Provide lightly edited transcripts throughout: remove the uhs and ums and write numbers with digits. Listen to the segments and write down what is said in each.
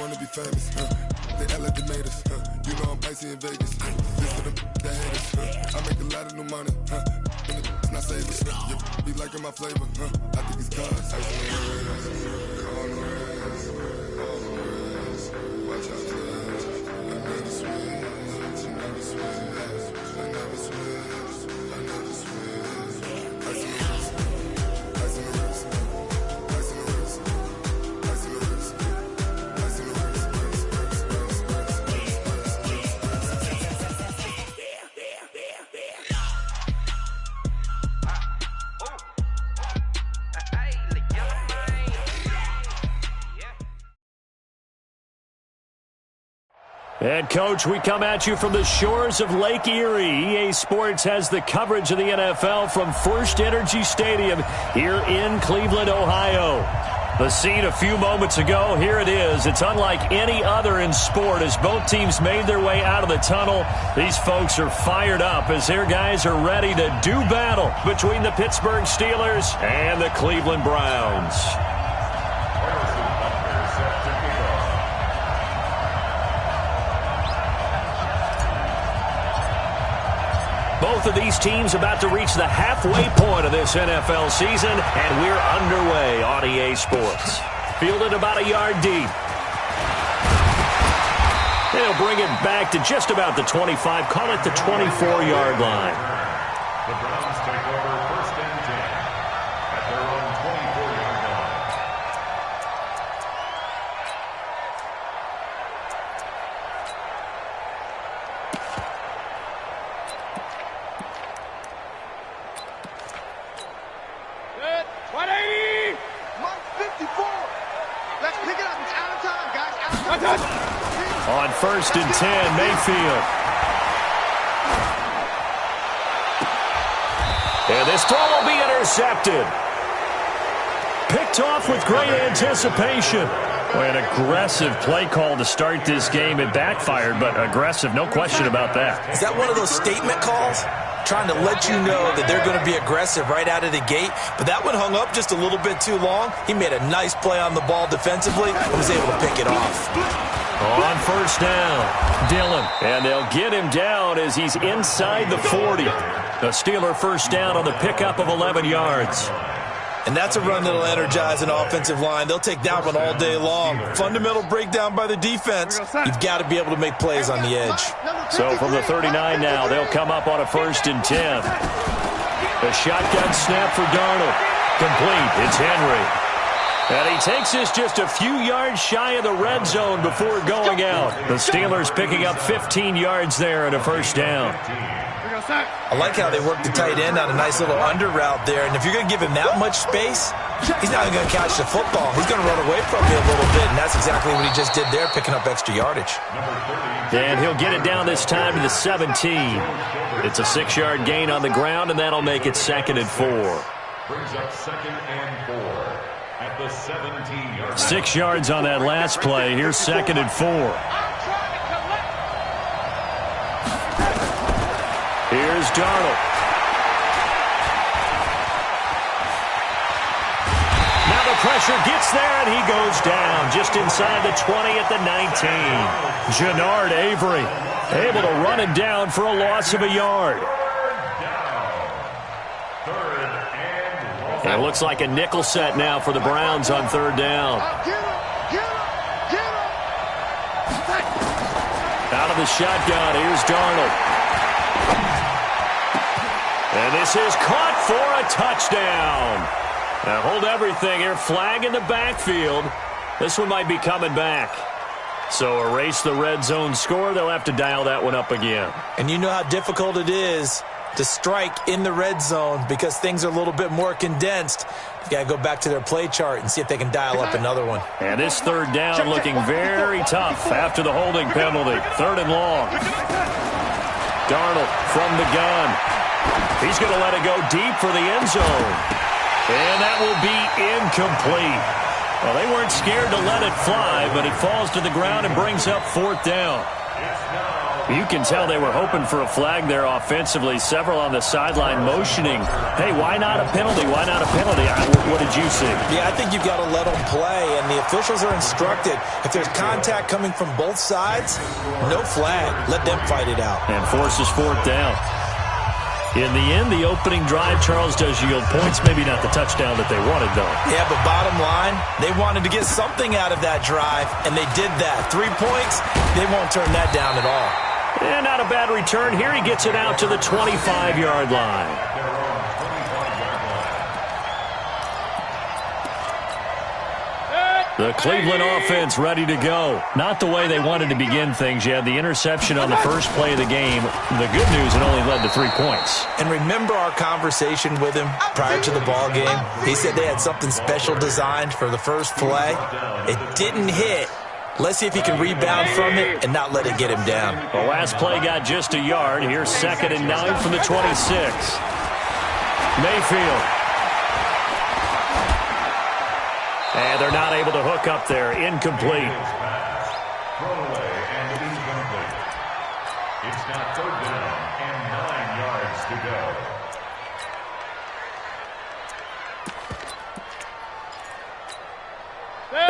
wanna be famous, they act like they made us, you know I'm icy in Vegas, this for the that hate us, I make a lot of new money, it's not savers, be liking my flavor, I think it's cause ice in the red, all the reds, watch out for us, I never switch, I never switch, I never switch, I never switch, ice in the wrist, ice in the wrist, ice in the wrist, ice in the wrist, ice in the wrist, And, Coach, we come at you from the shores of Lake Erie. EA Sports has the coverage of the NFL from First Energy Stadium here in Cleveland, Ohio. The scene a few moments ago, here it is. It's unlike any other in sport as both teams made their way out of the tunnel. These folks are fired up as their guys are ready to do battle between the Pittsburgh Steelers and the Cleveland Browns. Both of these teams about to reach the halfway point of this NFL season, and we're underway on EA Sports. Fielded about a yard deep. They'll bring it back to just about the 25, call it the 24-yard line. The Browns take over 1st and 10 at their own 24-yard line. Good. 180. Mark 54. Let's pick it up. It's out of time, guys. Out of time. On 1st and 10, Mayfield. And this throw will be intercepted. Picked off with great anticipation. Boy, an aggressive play call to start this game. It backfired, but aggressive, no question about that. Is that one of those statement calls? Trying to let you know that they're going to be aggressive right out of the gate, but that one hung up just a little bit too long. He made a nice play on the ball defensively and was able to pick it off. On 1st down, Dillon. And they'll get him down as he's inside the 40. The Steeler 1st down on the pickup of 11 yards. And that's a run that'll energize an offensive line. They'll take that one all day long. Fundamental breakdown by the defense. You've got to be able to make plays on the edge. So from the 39 now, they'll come up on a 1st and 10. The shotgun snap for Darnold. Complete. It's Henry. And he takes this just a few yards shy of the red zone before going out. The Steelers picking up 15 yards there and a 1st down. I like how they work the tight end on a nice little under route there. And if you're going to give him that much space, he's not going to catch the football. He's going to run away from you a little bit, and that's exactly what he just did there, picking up extra yardage. And he'll get it down this time to the 17. It's a 6-yard gain on the ground, and that'll make it 2nd and 4. Brings up 2nd and 4 at the 17-yard line. 6 yards on that last play. Here's 2nd and 4. Here's Darnold. Now the pressure gets there, and he goes down just inside the 20 at the 19. Jannard Avery able to run it down for a loss of a yard. And it looks like a nickel set now for the Browns on 3rd down. Out of the shotgun, here's Darnold. And this is caught for a touchdown. Now hold everything here. Flag in the backfield. This one might be coming back. So erase the red zone score. They'll have to dial that one up again. And you know how difficult it is to strike in the red zone because things are a little bit more condensed. You've got to go back to their play chart and see if they can dial up another one. And this 3rd down looking very tough after the holding penalty. 3rd and long. Darnold from the gun. He's going to let it go deep for the end zone. And that will be incomplete. Well, they weren't scared to let it fly, but it falls to the ground and brings up 4th down. You can tell they were hoping for a flag there offensively. Several on the sideline motioning, hey, why not a penalty? Why not a penalty? What did you see? Yeah, I think you've got to let them play, and the officials are instructed. If there's contact coming from both sides, no flag. Let them fight it out. And forces fourth down. In the end, the opening drive, Charles, does yield points. Maybe not the touchdown that they wanted, though. Yeah, but bottom line, they wanted to get something out of that drive, and they did that. 3 points, they won't turn that down at all. And not a bad return. Here he gets it out to the 25-yard line. The Cleveland offense ready to go. Not the way they wanted to begin things. You had the interception on the first play of the game. The good news, it only led to 3 points. And remember our conversation with him prior to the ball game? He said they had something special designed for the first play. It didn't hit. Let's see if he can rebound from it and not let it get him down. The last play got just a yard. Here's 2nd and 9 from the 26. Mayfield. And they're not able to hook up there. Incomplete. Throwaway and incomplete. It's now 3rd down and 9 yards to go.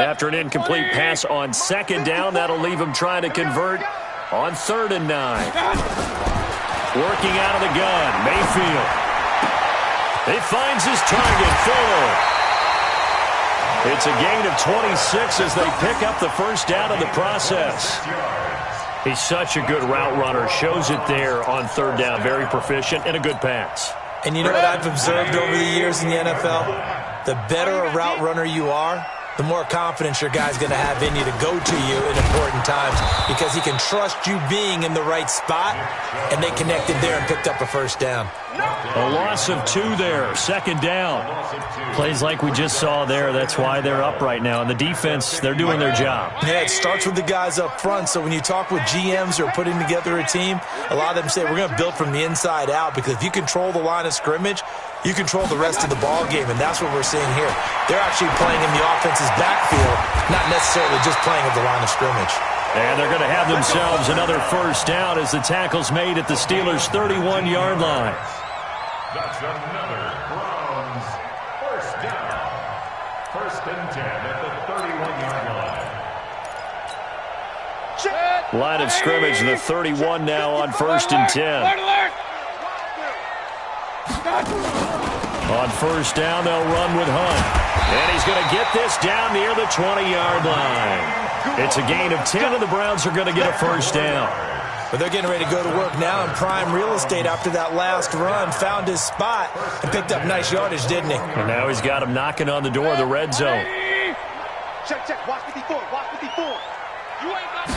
After an incomplete pass on 2nd down, that'll leave him trying to convert on 3rd and 9. Working out of the gun, Mayfield. He finds his target, Fuller. It's a gain of 26 as they pick up the first down in the process. He's such a good route runner. Shows it there on 3rd down. Very proficient and a good pass. And you know what I've observed over the years in the NFL? The better a route runner you are, the more confidence your guy's going to have in you to go to you in important times because he can trust you being in the right spot, and they connected there and picked up a first down. A loss of 2 there, 2nd down. Plays like we just saw there. That's why they're up right now. And the defense, they're doing their job. Yeah, it starts with the guys up front. So when you talk with GMs who are putting together a team, a lot of them say we're going to build from the inside out because if you control the line of scrimmage, you control the rest of the ball game, and that's what we're seeing here. They're actually playing in the offense's backfield, not necessarily just playing at the line of scrimmage. And they're going to have themselves another first down as the tackle's made at the Steelers' 31-yard line. That's another Browns first down. 1st and 10 at the 31-yard line. Line of scrimmage, the 31 now on 1st and 10. On first down, they'll run with Hunt. And he's going to get this down near the 20-yard line. It's a gain of 10, and the Browns are going to get a first down. But they're getting ready to go to work now in prime real estate after that last run. Found his spot and picked up nice yardage, didn't he? And now he's got him knocking on the door of the red zone. Check, check. Watch 54. Watch 54. You ain't got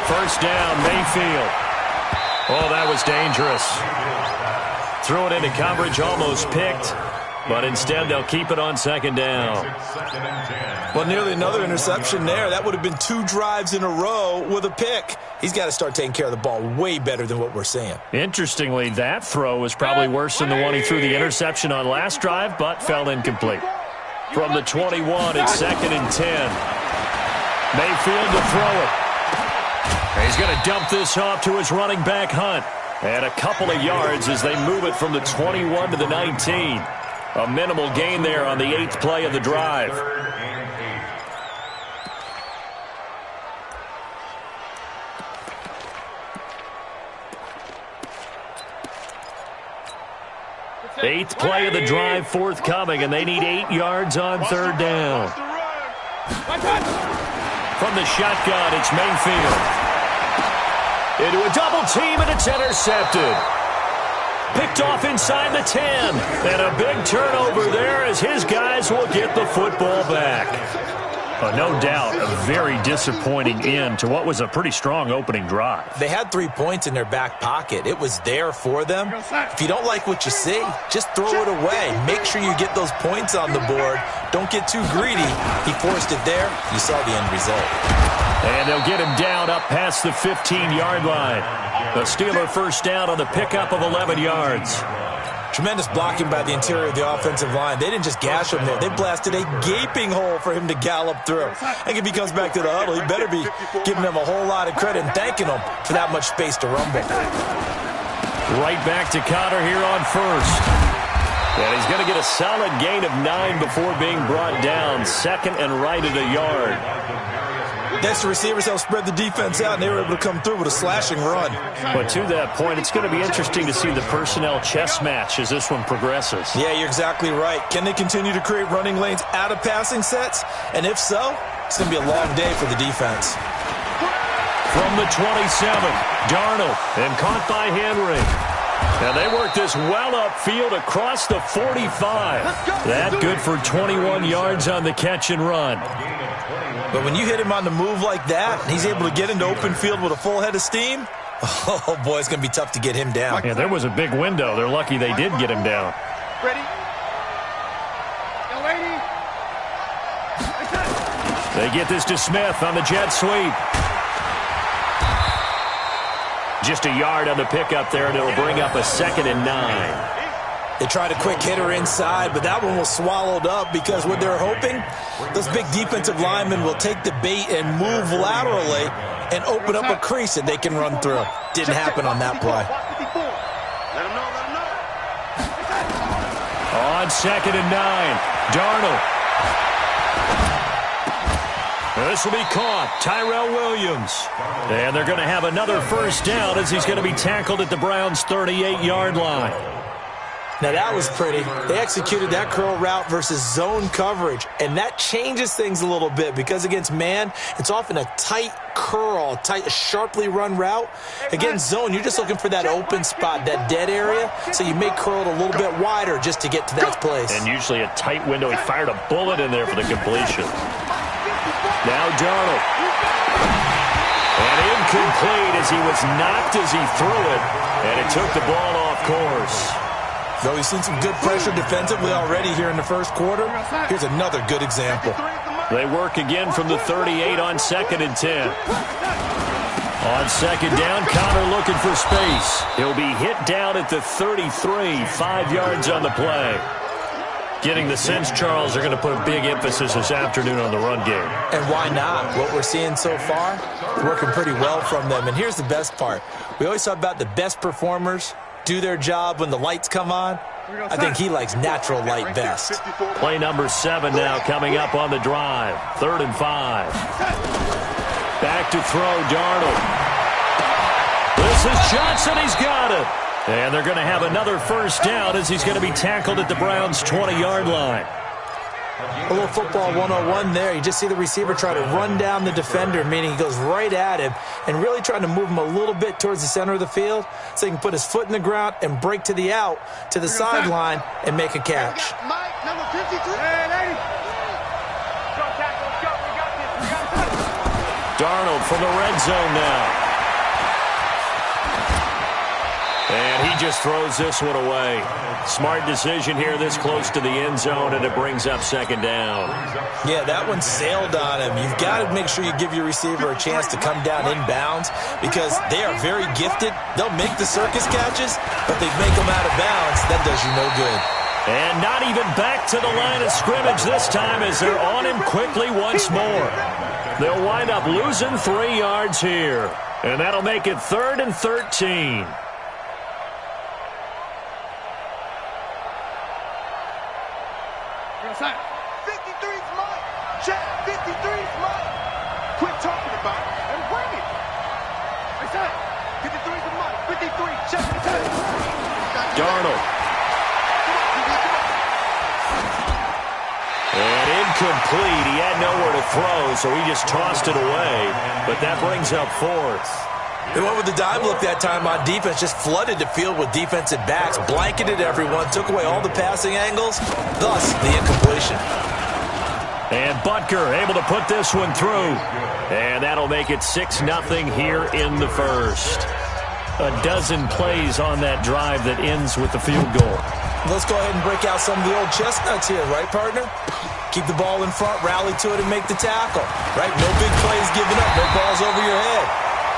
First down, Mayfield. Oh, that was dangerous. Threw it into coverage, almost picked. But instead, they'll keep it on 2nd down. Well, nearly another interception there. That would have been 2 drives in a row with a pick. He's got to start taking care of the ball way better than what we're seeing. Interestingly, that throw was probably worse than the one he threw the interception on last drive, but fell incomplete. From the 21, it's 2nd and 10. Mayfield to throw it. He's going to dump this off to his running back, Hunt. And a couple of yards as they move it from the 21 to the 19. A minimal gain there on the 8th play of the drive. Eighth play of the drive forthcoming, and they need 8 yards on 3rd down. From the shotgun, it's Mayfield. Into a double team, and it's intercepted. Picked off inside the 10. And a big turnover there as his guys will get the football back. No doubt a very disappointing end to what was a pretty strong opening drive. They had 3 points in their back pocket. It was there for them. If you don't like what you see, just throw it away. Make sure you get those points on the board. Don't get too greedy. He forced it there. You saw the end result. And they'll get him down up past the 15-yard line. The Steeler first down on the pickup of 11 yards. Tremendous blocking by the interior of the offensive line. They didn't just gash him there. They blasted a gaping hole for him to gallop through. I think if he comes back to the huddle, he better be giving them a whole lot of credit and thanking them for that much space to rumble. Right back to Conner here on first. And he's going to get a solid gain of 9 before being brought down. Second and right at a yard. Next, the receivers helped spread the defense out, and they were able to come through with a slashing run. But to that point, it's going to be interesting to see the personnel chess match as this one progresses. Yeah, you're exactly right. Can they continue to create running lanes out of passing sets? And if so, it's going to be a long day for the defense. From the 27, Darnold, and caught by Henry. And they work this well upfield across the 45. That good for 21 yards on the catch and run. But when you hit him on the move like that, and he's able to get into open field with a full head of steam, oh, boy, it's going to be tough to get him down. Yeah, there was a big window. They're lucky they did get him down. Ready? Young lady. They get this to Smith on the jet sweep. Just a yard on the pickup there, and it'll bring up a 2nd and 9. They tried a quick hitter inside, but that one was swallowed up because what they're hoping, those big defensive linemen will take the bait and move laterally and open up a crease that they can run through. Didn't happen on that play. Let him know. On 2nd and 9, Darnold. This will be caught. Tyrell Williams. And they're going to have another first down as he's going to be tackled at the Browns' 38-yard line. Now, that was pretty. They executed that curl route versus zone coverage, and that changes things a little bit because against man, it's often a tight curl, tight, sharply run route. Against zone, you're just looking for that open spot, that dead area, so you may curl it a little bit wider just to get to that place. And usually a tight window. He fired a bullet in there for the completion. Now Darnold. And incomplete as he was knocked as he threw it, and it took the ball off course. Though we've seen some good pressure defensively already here in the first quarter, here's another good example. They work again from the 38 on 2nd and 10. On 2nd down, Conner looking for space. He'll be hit down at the 33, 5 yards on the play. Getting the sense, Charles, are going to put a big emphasis this afternoon on the run game. And why not? What we're seeing so far, it's working pretty well from them. And here's the best part. We always talk about the best performers do their job when the lights come on. I think he likes natural light best. Play number 7 now coming up on the drive. 3rd and 5. Back to throw, Darnold. This is Johnson. He's got it. And they're going to have another first down as he's going to be tackled at the Browns' 20-yard line. A little football 101 there. You just see the receiver try to run down the defender, meaning he goes right at him and really trying to move him a little bit towards the center of the field so he can put his foot in the ground and break to the out, to the sideline, and make a catch. Mike, number 53. Hey, lady. Darnold from the red zone now. And he just throws this one away. Smart decision here this close to the end zone, and it brings up 2nd down. Yeah, that one sailed on him. You've got to make sure you give your receiver a chance to come down inbounds because they are very gifted. They'll make the circus catches, but they make them out of bounds. That does you no good. And not even back to the line of scrimmage this time as they're on him quickly once more. They'll wind up losing 3 yards here, and that'll make it 3rd and 13. Outside. 53's mine. Check. 53's mine. Quit talking about it and bring it. Outside. 53's mine. 53. Check. Darnold. And incomplete. He had nowhere to throw, so he just tossed it away. But that brings up 4th. They went with the dime look that time on defense, just flooded the field with defensive backs, blanketed everyone, took away all the passing angles, thus the incompletion. And Butker able to put this one through. And that'll make it 6-0 here in the first. A dozen plays on that drive that ends with the field goal. Let's go ahead and break out some of the old chestnuts here, right, partner? Keep the ball in front, rally to it, and make the tackle, right? No big plays given up, no balls over your head.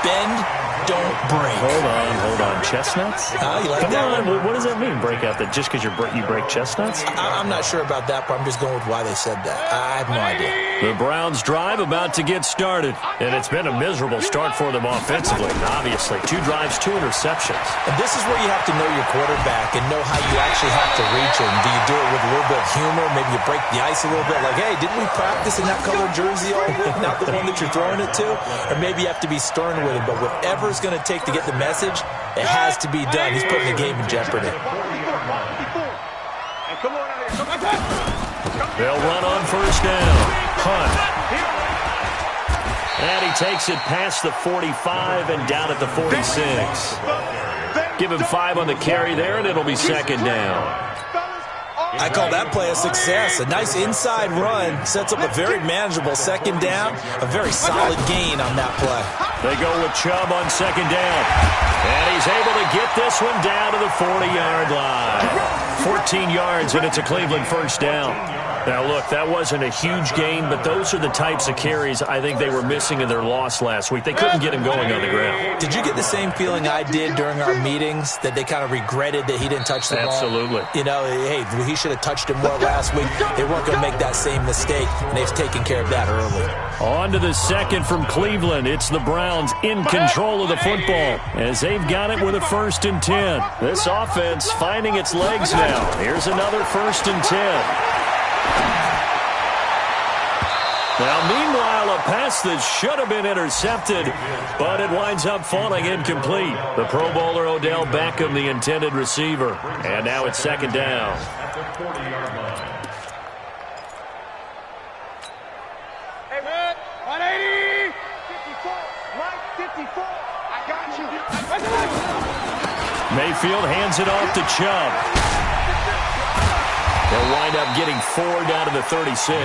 Bend, don't break. Hold on. Chestnuts? You like Come that on. one? What does that mean, break out? That just because you break chestnuts? I'm not sure about that, but I'm just going with why they said that. I have no idea. The Browns drive about to get started, and it's been a miserable start for them offensively, obviously. 2 drives, 2 interceptions. And this is where you have to know your quarterback and know how you actually have to reach him. Do you do it with a little bit of humor? Maybe you break the ice a little bit, like, hey, didn't we practice in that colored jersey all week, not the one that you're throwing it to? Or maybe you have to be stern with him, but whatever it's going to take to get the message, it has to be done. He's putting the game in jeopardy. They'll run on first down. Hunt. And he takes it past the 45 and down at the 46. Give him 5 on the carry there, and it'll be second down. I call that play a success. A nice inside run sets up a very manageable second down. A very solid gain on that play. They go with Chubb on second down. And he's able to get this one down to the 40-yard line. 14 yards, and it's a Cleveland first down. Now, look, that wasn't a huge gain, but those are the types of carries I think they were missing in their loss last week. They couldn't get him going on the ground. Did you get the same feeling I did during our meetings, that they kind of regretted that he didn't touch the ball? Absolutely. You know, hey, he should have touched him more last week. They weren't going to make that same mistake, and they've taken care of that early. On to the second from Cleveland. It's the Browns in control of the football as they've got it with a 1st and 10. This offense finding its legs now. Here's another 1st and 10. Now, meanwhile, a pass that should have been intercepted, but it winds up falling incomplete. The Pro Bowler Odell Beckham, the intended receiver. And now it's second down. At the 40-yard line. Hey, man, 180! 54, Mike, 54. I got you. Mayfield hands it off to Chubb. They'll wind up getting 4 down to the 36.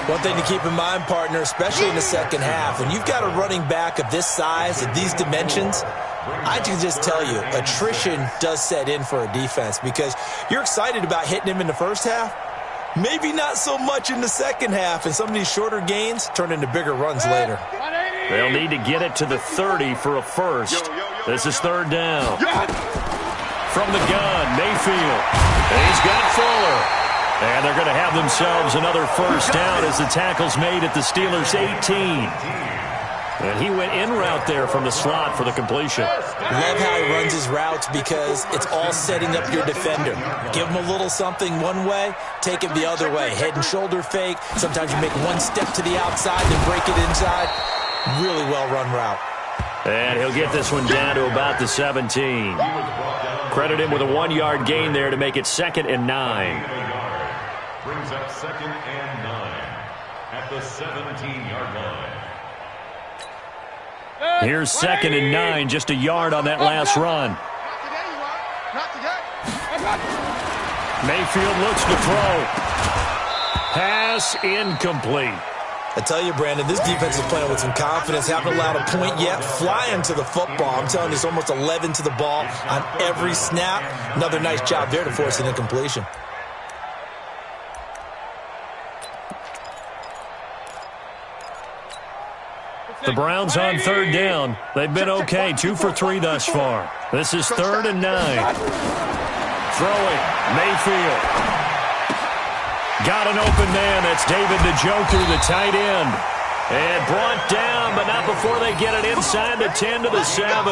One thing to keep in mind, partner, especially in the second half, when you've got a running back of this size, of these dimensions, I can just tell you, attrition does set in for a defense because you're excited about hitting him in the first half. Maybe not so much in the second half, and some of these shorter gains turn into bigger runs later. They'll need to get it to the 30 for a first. This is third down. From the gun, Mayfield. He's got Fuller. And they're going to have themselves another first down as the tackle's made at the Steelers' 18. And he went in route there from the slot for the completion. Love how he runs his routes because it's all setting up your defender. Give him a little something one way, take it the other way. Head and shoulder fake. Sometimes you make one step to the outside, then break it inside. Really well-run route. And he'll get this one down to about the 17. Credit him with a 1-yard gain there to make it 2nd and 9. Brings up 2nd and 9 at the 17-yard line. Here's 2nd and 9, just a yard on that last run. Mayfield looks to throw. Pass incomplete. I tell you, Brandon, this defense is playing with some confidence. Haven't allowed a point yet. Flying to the football. I'm telling you, it's almost 11 to the ball on every snap. Another nice job there to force an incompletion. The Browns on third down. They've been okay, 2 for 3 thus far. This is 3rd and 9. Throwing, Mayfield. Got an open man. That's David Njoku, the tight end. And brought down, but not before they get it inside the 10 to the 7.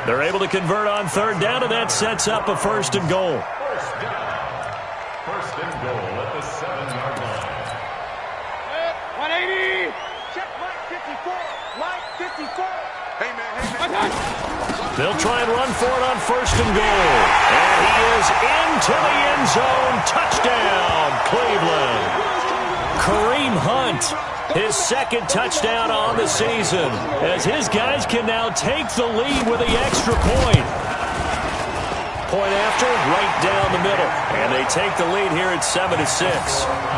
They're able to convert on third down, and that sets up a 1st and goal. First down. 1st and goal at the 7-yard line. 180! Check Mike 54. Mike 54. Hey, man. They'll try and run for it on 1st and goal. And he is into the end zone. Touchdown, Cleveland. Kareem Hunt, his 2nd touchdown on the season, as his guys can now take the lead with the extra point. Point after, right down the middle. And they take the lead here at 7-6.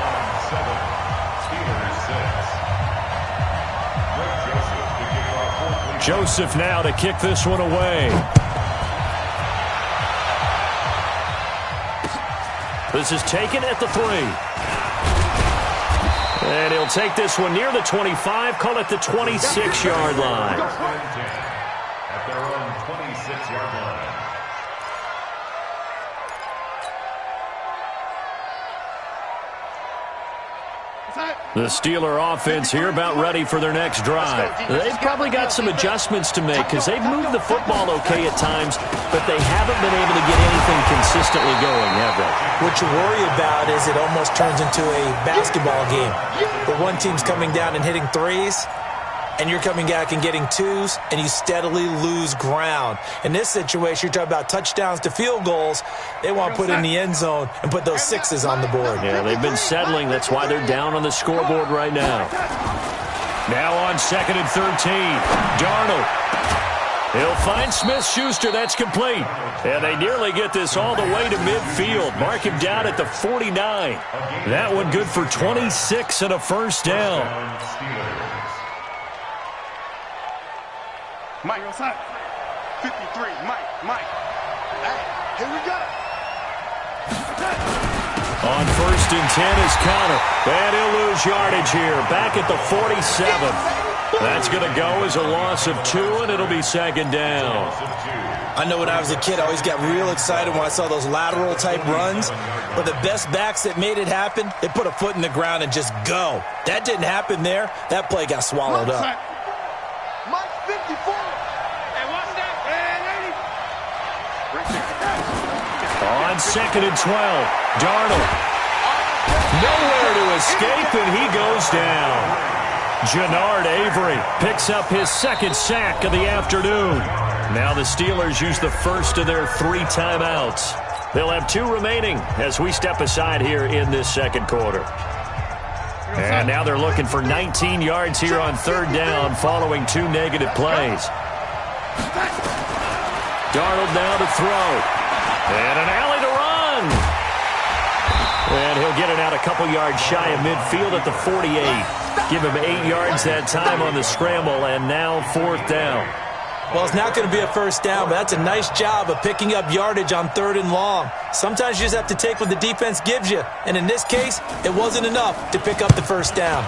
Joseph now to kick this one away. This is taken at the 3. And he'll take this one near the 25, call it the 26-yard line. At their own 26-yard line. The Steeler offense here about ready for their next drive. They've probably got some adjustments to make because they've moved the football okay at times, but they haven't been able to get anything consistently going, have they? What you worry about is it almost turns into a basketball game where one team's coming down and hitting threes, and you're coming back and getting twos, and you steadily lose ground. In this situation, you're talking about touchdowns to field goals. They want to put in the end zone and put those sixes on the board. Yeah, they've been settling. That's why they're down on the scoreboard right now. Now on 2nd and 13, Darnold. He'll find Smith-Schuster. That's complete. And they nearly get this all the way to midfield. Mark him down at the 49. That one good for 26 and a first down. Mike, 53, Mike. Hey, here we go. On 1st and 10 is Conner. And he'll lose yardage here. Back at the 47. That's going to go as a loss of 2, and it'll be 2nd down. I know when I was a kid, I always got real excited when I saw those lateral-type runs. But the best backs that made it happen, they put a foot in the ground and just go. That didn't happen there. That play got swallowed up. Mike 54. Hey, watch that. On 2nd and 12, Darnold. Nowhere to escape, and he goes down. Jannard Avery picks up his 2nd sack of the afternoon. Now the Steelers use the first of their 3 timeouts. They'll have 2 remaining as we step aside here in this 2nd quarter. And now they're looking for 19 yards here on 3rd down following 2 negative plays. Darnold now to throw. And an alley to run. And he'll get it out a couple yards shy of midfield at the 48. Give him 8 yards that time on the scramble, and now 4th down. Well, it's not going to be a first down, but that's a nice job of picking up yardage on 3rd and long. Sometimes you just have to take what the defense gives you, and in this case, it wasn't enough to pick up the first down.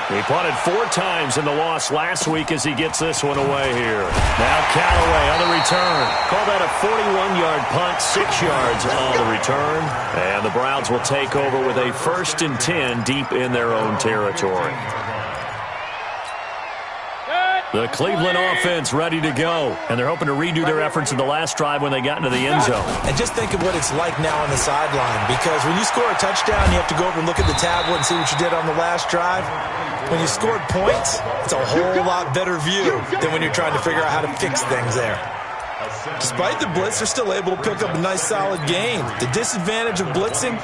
He punted 4 times in the loss last week as he gets this one away here. Now Callaway on the return. Call that a 41-yard punt, 6 yards on the return. And the Browns will take over with a 1st and 10 deep in their own territory. The Cleveland offense ready to go. And they're hoping to redo their efforts in the last drive when they got into the end zone. And just think of what it's like now on the sideline. Because when you score a touchdown, you have to go over and look at the tablet and see what you did on the last drive. When you scored points, it's a whole lot better view than when you're trying to figure out how to fix things there. Despite the blitz, they're still able to pick up a nice solid gain. The disadvantage of blitzing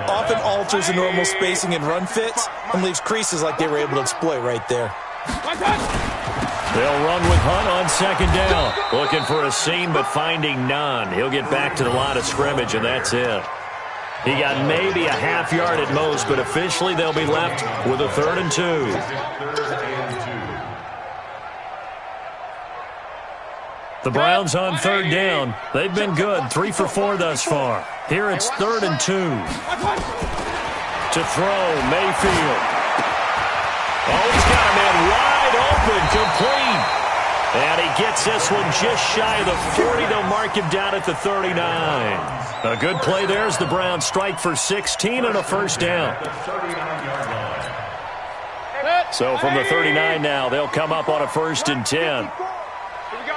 often alters the normal spacing and run fits and leaves creases like they were able to exploit right there. They'll run with Hunt on 2nd down. Looking for a seam, but finding none. He'll get back to the line of scrimmage, and that's it. He got maybe a half yard at most, but officially they'll be left with a 3rd and 2. The Browns on 3rd down. They've been good, 3 for 4 thus far. Here it's 3rd and 2. To throw, Mayfield. Oh, he's got a man wide open, complete. And he gets this one just shy of the 40. They'll mark him down at the 39. A good play there as the Browns strike for 16 and a first down. So from the 39 now, they'll come up on a 1st and 10. Here we go.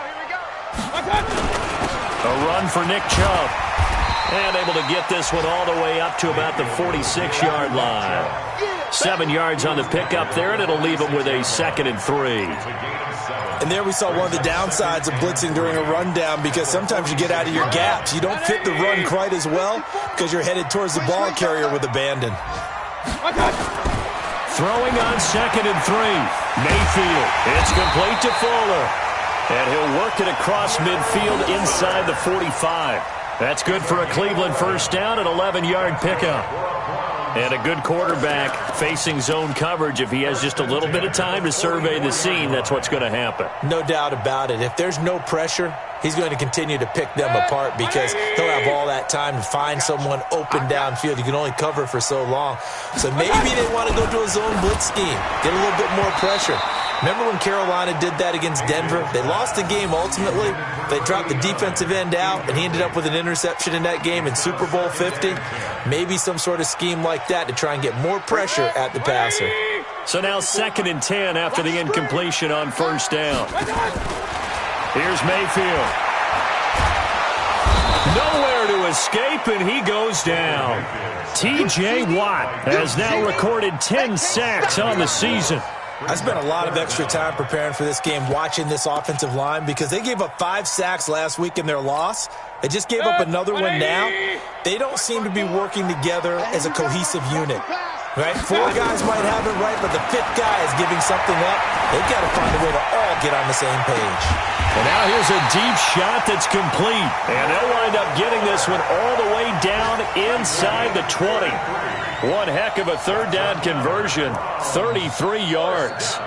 A run for Nick Chubb. And able to get this one all the way up to about the 46-yard line. 7 yards on the pickup there, and it'll leave them with a 2nd and 3. And there we saw one of the downsides of blitzing during a rundown because sometimes you get out of your gaps. You don't fit the run quite as well because you're headed towards the ball carrier with abandon. Throwing on 2nd and 3. Mayfield. It's complete to Fuller. And he'll work it across midfield inside the 45. That's good for a Cleveland first down, an 11-yard pickup. And a good quarterback facing zone coverage. If he has just a little bit of time to survey the scene, that's what's going to happen. No doubt about it. If there's no pressure, he's going to continue to pick them apart because he'll have all that time to find someone open downfield. You can only cover for so long. So maybe they want to go to a zone blitz scheme, get a little bit more pressure. Remember when Carolina did that against Denver? They lost the game ultimately. They dropped the defensive end out, and he ended up with an interception in that game in Super Bowl 50. Maybe some sort of scheme like that to try and get more pressure at the passer. So now 2nd and 10 after the incompletion on first down. Here's Mayfield. Nowhere to escape, and he goes down. T.J. Watt has now recorded 10 sacks on the season. I spent a lot of extra time preparing for this game, watching this offensive line, because they gave up 5 sacks last week in their loss. They just gave up another one now. They don't seem to be working together as a cohesive unit. Right? 4 guys might have it right, but the 5th guy is giving something up. They've got to find a way to all get on the same page. And now here's a deep shot that's complete. And they'll wind up getting this one all the way down inside the 20. One heck of a 3rd down conversion, 33 yards.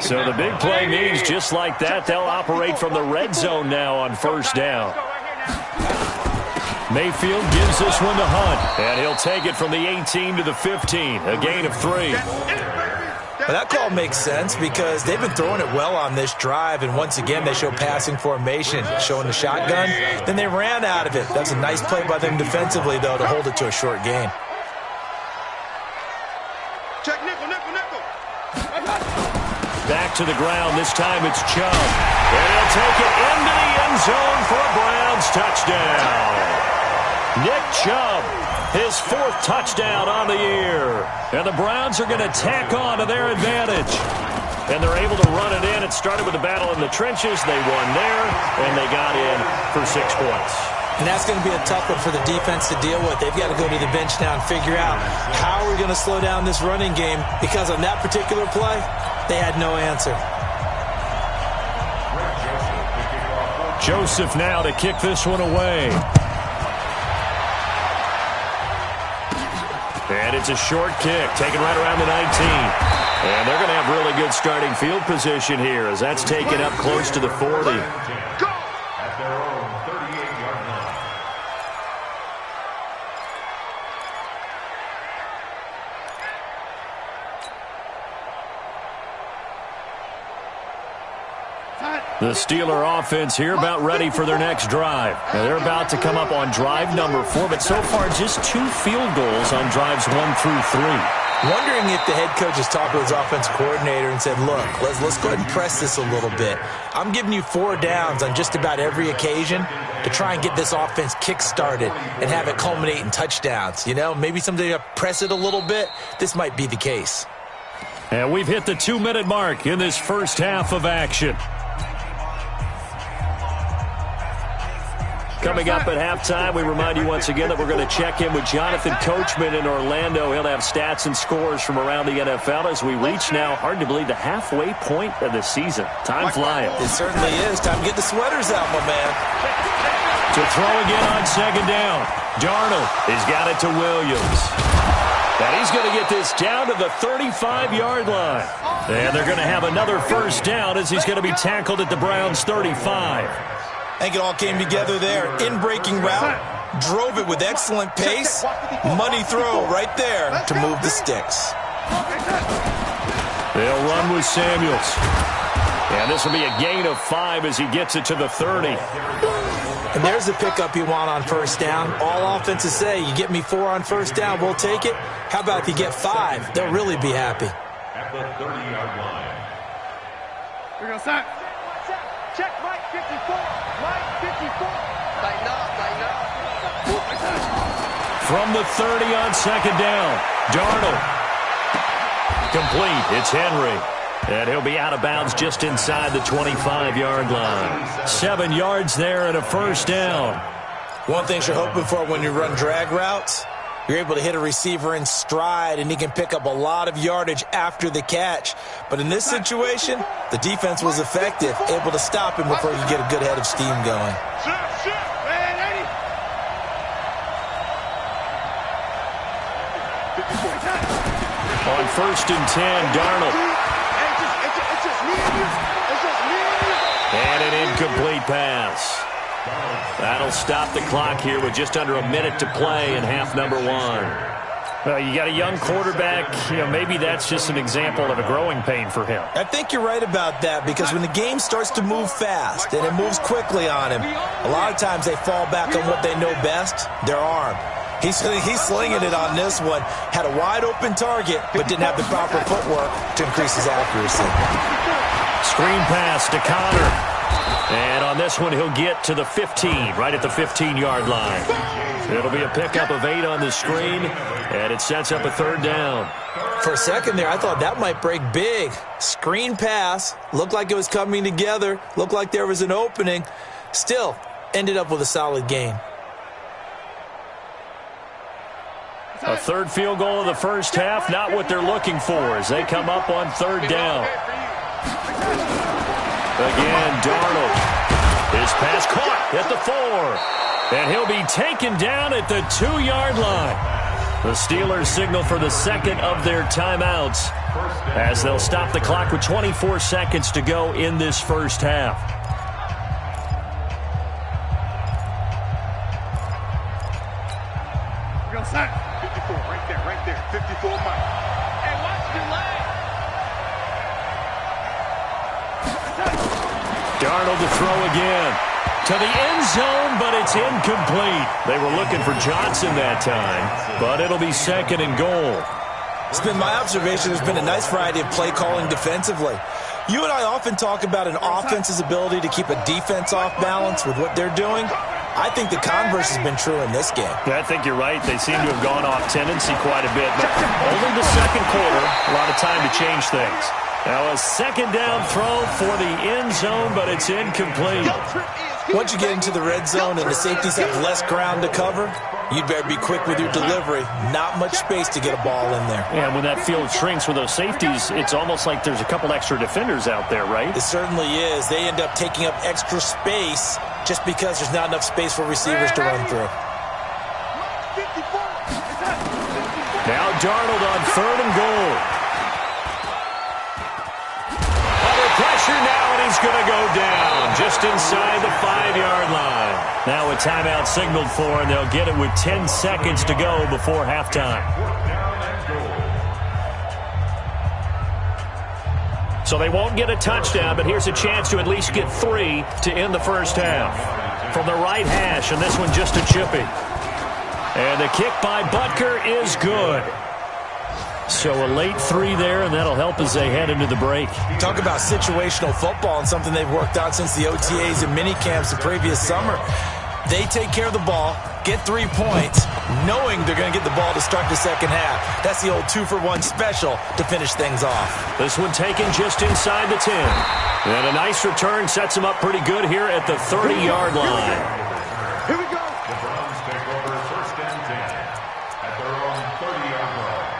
So the big play means just like that, they'll operate from the red zone now on first down. Mayfield gives this one to Hunt, and he'll take it from the 18 to the 15, a gain of 3. Well, that call makes sense because they've been throwing it well on this drive, and once again they show passing formation, showing the shotgun. Then they ran out of it. That's a nice play by them defensively, though, to hold it to a short gain. Check nickel, nickel, nickel. Back to the ground. This time it's Chubb. And he'll take it into the end zone for a Browns touchdown. Nick Chubb, his 4th touchdown on the year. And the Browns are going to tack on to their advantage. And they're able to run it in. It started with a battle in the trenches. They won there, and they got in for 6 points. And that's going to be a tough one for the defense to deal with. They've got to go to the bench now and figure out how are we going to slow down this running game, because on that particular play, they had no answer. Joseph now to kick this one away. And it's a short kick, taken right around the 19. And they're going to have really good starting field position here as that's taken up close to the 40. At their own 38-yard line. The Steeler offense here about ready for their next drive. Now they're about to come up on drive number 4, but so far just 2 field goals on drives 1 through 3. Wondering if the head coach has talked to his offense coordinator and said, look, let's go ahead and press this a little bit. I'm giving you 4 downs on just about every occasion to try and get this offense kick-started and have it culminate in touchdowns. You know, maybe someday to press it a little bit. This might be the case. And we've hit the 2-minute mark in this first half of action. Coming up at halftime, we remind you once again that we're going to check in with Jonathan Coachman in Orlando. He'll have stats and scores from around the NFL as we reach now, hard to believe, the halfway point of the season. Time flying. It certainly is. Time to get the sweaters out, my man. To throw again on 2nd down. Darnold has got it to Williams. And he's going to get this down to the 35-yard line. And they're going to have another first down as he's going to be tackled at the Browns' 35. I think it all came together there. In-breaking route, drove it with excellent pace. Money throw right there to move the sticks. They'll run with Samuels. And this will be a gain of 5 as he gets it to the 30. And there's the pickup you want on first down. All offenses say, you get me 4 on first down, we'll take it. How about if you get 5? They'll really be happy. At the 30-yard line. We're going to sack. Check Mike 54. Mike 54. Tighten up, tighten up. From the 30 on 2nd down, Darnold. Complete. It's Henry. And he'll be out of bounds just inside the 25-yard line. 7 yards there and a first down. One thing you're hoping for when you run drag routes, you're able to hit a receiver in stride, and he can pick up a lot of yardage after the catch. But in this situation, the defense was effective, able to stop him before you get a good head of steam going. On 1st and 10, Darnold. It's just me and you. It's just me and you. And an incomplete pass. That'll stop the clock here with just under a minute to play in half number 1. Well, you got a young quarterback. Maybe that's just an example of a growing pain for him. I think you're right about that, because when the game starts to move fast and it moves quickly on him, a lot of times they fall back on what they know best, their arm. He's slinging it on this one. Had a wide-open target, but didn't have the proper footwork to increase his accuracy. Screen pass to Connor. And on this one, he'll get to the 15, right at the 15-yard line. It'll be a pickup of 8 on the screen, and it sets up a 3rd down. For a second there, I thought that might break big. Screen pass, looked like it was coming together, looked like there was an opening. Still, ended up with a solid gain. A 3rd field goal of the first half, not what they're looking for as they come up on 3rd down. Again, Darnold. His pass caught at the 4. And he'll be taken down at the 2-yard line. The Steelers signal for the second of their timeouts as they'll stop the clock with 24 seconds to go in this first half. Go sack. 54, right there. 54 Mike. Hey, watch your leg. Darnold to throw again. To the end zone, but it's incomplete. They were looking for Johnson that time, but it'll be 2nd and goal. It's been my observation there's been a nice variety of play calling defensively. You and I often talk about an offense's ability to keep a defense off balance with what they're doing. I think the converse has been true in this game. Yeah, I think you're right. They seem to have gone off tendency quite a bit, but only the second quarter, a lot of time to change things. Now a 2nd down throw for the end zone, but it's incomplete. Once you get into the red zone and the safeties have less ground to cover, you'd better be quick with your delivery. Not much space to get a ball in there. Yeah, when that field shrinks with those safeties, it's almost like there's a couple extra defenders out there, right? It certainly is. They end up taking up extra space just because there's not enough space for receivers to run through. Now Darnold on 3rd and goal. Pressure now, and he's going to go down just inside the 5-yard line. Now a timeout signaled for, and they'll get it with 10 seconds to go before halftime. So they won't get a touchdown, but here's a chance to at least get 3 to end the first half. From the right hash, and this one just a chippy. And the kick by Butker is good. So a late 3 there, and that'll help as they head into the break. Talk about situational football and something they've worked out since the OTAs and minicamps the previous summer. They take care of the ball, get 3 points, knowing they're going to get the ball to start the second half. That's the old 2-for-1 special to finish things off. This one taken just inside the 10. And a nice return sets them up pretty good here at the 30-yard line. Here we go. The Browns take over 1st and 10 at their own 30-yard line.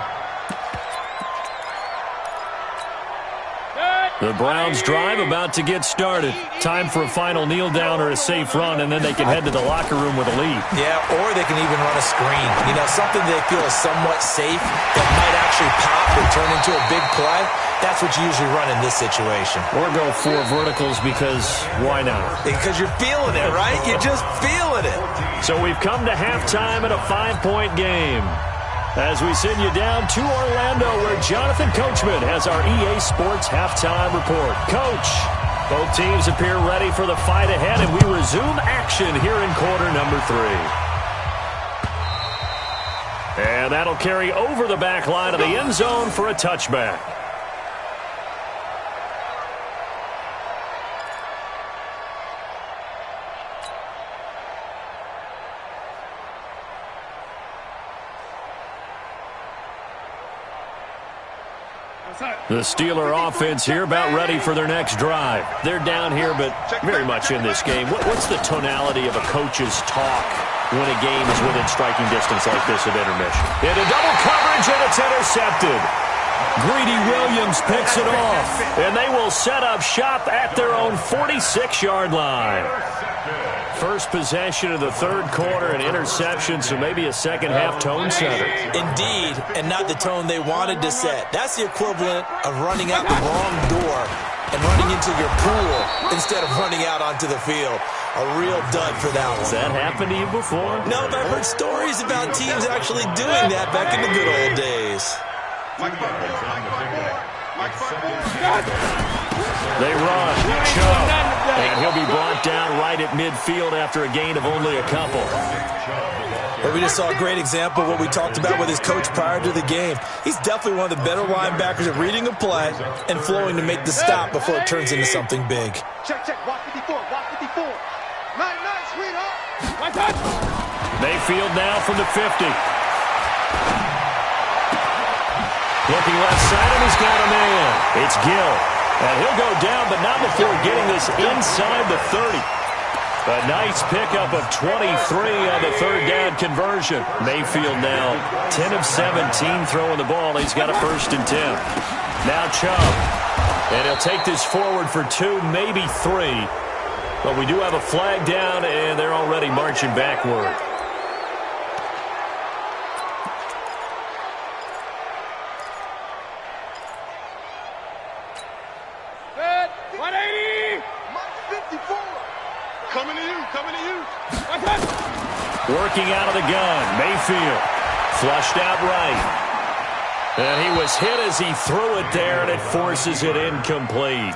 The Browns drive about to get started. Time for a final kneel down or a safe run, and then they can head to the locker room with a lead. Yeah, or they can even run a screen. Something they feel is somewhat safe that might actually pop or turn into a big play. That's what you usually run in this situation. Or go 4 verticals because why not? Because you're feeling it, right? You're just feeling it. So we've come to halftime at a 5-point game. As we send you down to Orlando, where Jonathan Coachman has our EA Sports halftime report. Coach, both teams appear ready for the fight ahead, and we resume action here in quarter number 3. And that'll carry over the back line of the end zone for a touchback. The Steeler offense here about ready for their next drive. They're down here, but very much in this game. What's the tonality of a coach's talk when a game is within striking distance like this at intermission? Into double coverage, and it's intercepted. Greedy Williams picks it off, and they will set up shop at their own 46-yard line. First possession of the third quarter, an interception, so maybe a second-half tone setter. Indeed, and not the tone they wanted to set. That's the equivalent of running out the wrong door and running into your pool instead of running out onto the field. A real dud for that one. Has that happened to you before? No, but I've heard stories about teams actually doing that back in the good old days. They run. Chubb. And he'll be brought down right at midfield after a gain of only a couple. Well, we just saw a great example of what we talked about with his coach prior to the game. He's definitely one of the better linebackers at reading a play and flowing to make the stop before it turns into something big. Check, check. Watch 54. Watch 54. Nice, sweetheart. Mayfield now from the 50. Looking left side, and he's got a man. It's Gill. And he'll go down, but not before getting this inside the 30. A nice pickup of 23 on the third down conversion. Mayfield now 10 of 17 throwing the ball. He's got a 1st and 10. Now Chubb. And he'll take this forward for 2, maybe 3. But we do have a flag down, and they're already marching backward. Working out of the gun, Mayfield flushed out right. And he was hit as he threw it there, and it forces it incomplete.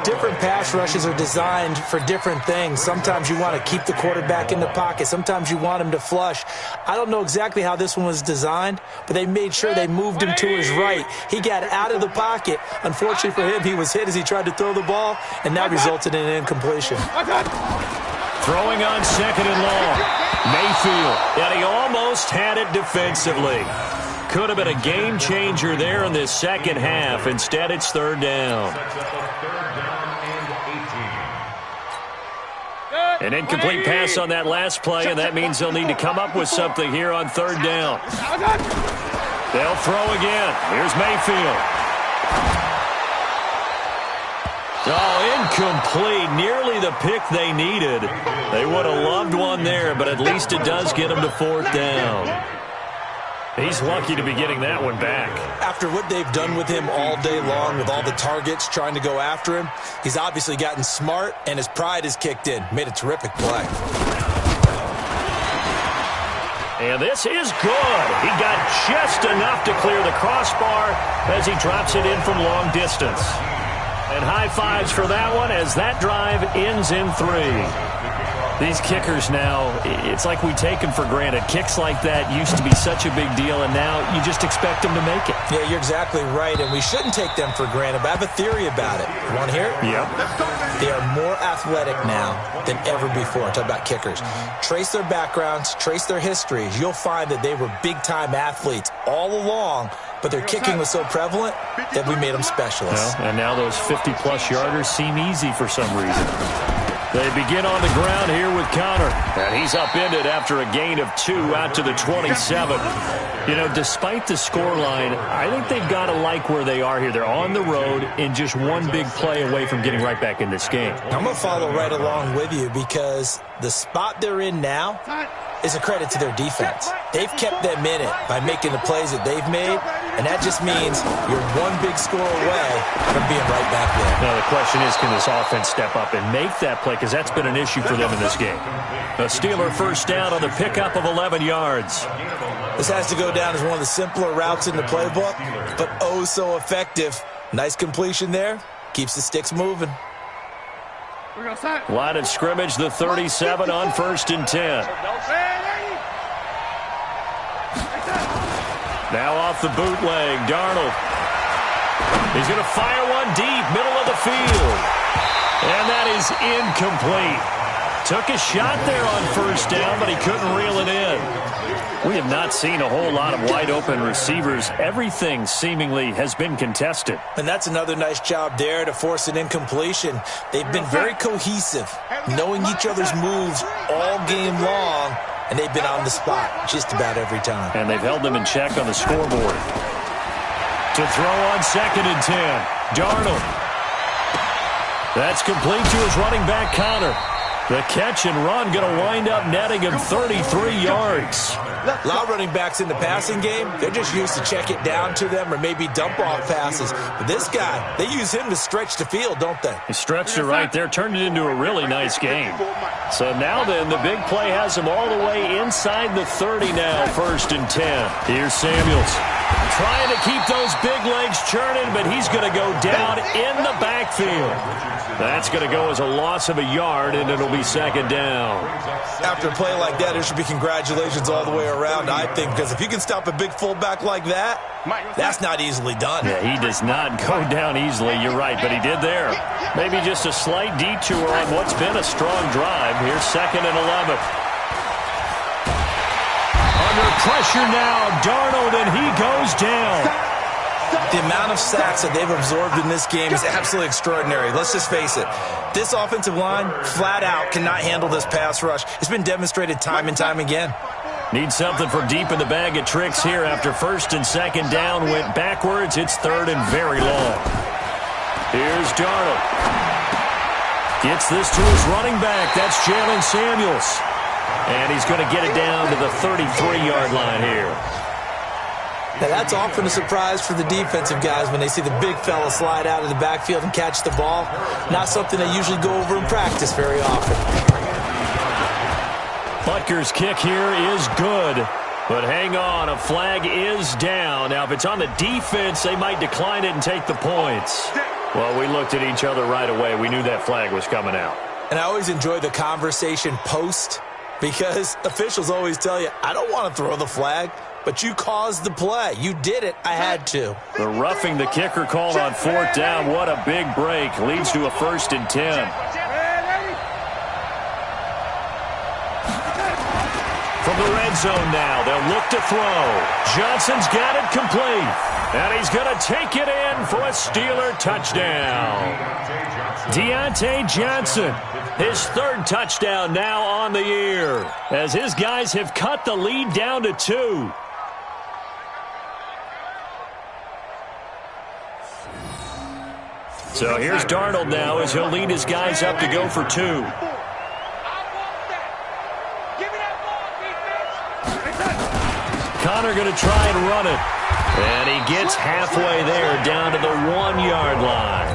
Different pass rushes are designed for different things. Sometimes you want to keep the quarterback in the pocket. Sometimes you want him to flush. I don't know exactly how this one was designed, but they made sure they moved him to his right. He got out of the pocket. Unfortunately for him, he was hit as he tried to throw the ball, and that resulted in an incompletion. Throwing on 2nd and long. Mayfield, and he almost had it defensively. Could have been a game changer there in this second half. Instead, it's 3rd down. An incomplete pass on that last play, and that means they'll need to come up with something here on 3rd down. They'll throw again. Here's Mayfield. Oh, incomplete. Nearly the pick they needed. They would have loved one there, but at least it does get them to 4th down. He's lucky to be getting that one back. After what they've done with him all day long, with all the targets trying to go after him, he's obviously gotten smart, and his pride has kicked in. Made a terrific play. And this is good. He got just enough to clear the crossbar as he drops it in from long distance. And high fives for that one as that drive ends in 3. These kickers now, it's like we take them for granted. Kicks like that used to be such a big deal, and now you just expect them to make it. Yeah, you're exactly right, and we shouldn't take them for granted, but I have a theory about it. You want to hear it? Yep. They are more athletic now than ever before. I'm talking about kickers. Trace their backgrounds, trace their histories. You'll find that they were big-time athletes all along, but their kicking was so prevalent that we made them specialists. Well, and now those 50-plus yarders seem easy for some reason. They begin on the ground here with Conner. And he's upended after a gain of 2 out to the 27. You know, despite the scoreline, I think they've got to like where they are here. They're on the road and just one big play away from getting right back in this game. I'm going to follow right along with you because the spot they're in now is a credit to their defense. They've kept them in it by making the plays that they've made, and that just means you're one big score away from being right back there. Now, the question is, can this offense step up and make that play? Because that's been an issue for them in this game. A Steeler 1st down on the pickup of 11 yards. This has to go down as one of the simpler routes in the playbook, but oh so effective. Nice completion there. Keeps the sticks moving. Line of scrimmage, the 37 on 1st and 10. Now off the bootleg, Darnold. He's going to fire one deep, middle of the field. And that is incomplete. Took a shot there on 1st down, but he couldn't reel it in. We have not seen a whole lot of wide-open receivers. Everything seemingly has been contested. And that's another nice job there to force an incompletion. They've been very cohesive, knowing each other's moves all game long, and they've been on the spot just about every time. And they've held them in check on the scoreboard. To throw on 2nd and 10. Darnold. That's complete to his running back, Connor. The catch and run going to wind up netting him 33 yards. A lot of running backs in the passing game, they're just used to check it down to them or maybe dump off passes. But this guy, they use him to stretch the field, don't they? He stretched it right there, turned it into a really nice game. So now then, the big play has him all the way inside the 30 now, 1st and 10. Here's Samuels. Trying to keep those big legs churning, but he's going to go down in the backfield. That's going to go as a loss of a yard, and it'll be 2nd down. After a play like that, there should be congratulations all the way around, I think, because if you can stop a big fullback like that, that's not easily done. Yeah, he does not go down easily, you're right, but he did there. Maybe just a slight detour on what's been a strong drive. Here's 2nd and 11. Under pressure now, Darnold, and he goes down. The amount of sacks that they've absorbed in this game is absolutely extraordinary. Let's just face it. This offensive line, flat out, cannot handle this pass rush. It's been demonstrated time and time again. Need something from deep in the bag of tricks here after 1st and 2nd down. Went backwards. It's 3rd and very long. Here's Darnold. Gets this to his running back. That's Jalen Samuels. And he's going to get it down to the 33-yard line here. Now, that's often a surprise for the defensive guys when they see the big fella slide out of the backfield and catch the ball. Not something they usually go over in practice very often. Butker's kick here is good. But hang on, a flag is down. Now, if it's on the defense, they might decline it and take the points. Well, we looked at each other right away. We knew that flag was coming out. And I always enjoy the conversation post because officials always tell you, I don't want to throw the flag. But you caused the play. You did it. I had to. The roughing the kicker called on 4th down. What a big break. Leads to a 1st and 10. From the red zone now, they'll look to throw. Johnson's got it complete. And he's going to take it in for a Steeler touchdown. Deontay Johnson, his 3rd touchdown now on the year, as his guys have cut the lead down to 2. So here's Darnold now as he'll lead his guys up to go for 2. Connor going to try and run it. And he gets halfway there down to the 1-yard line.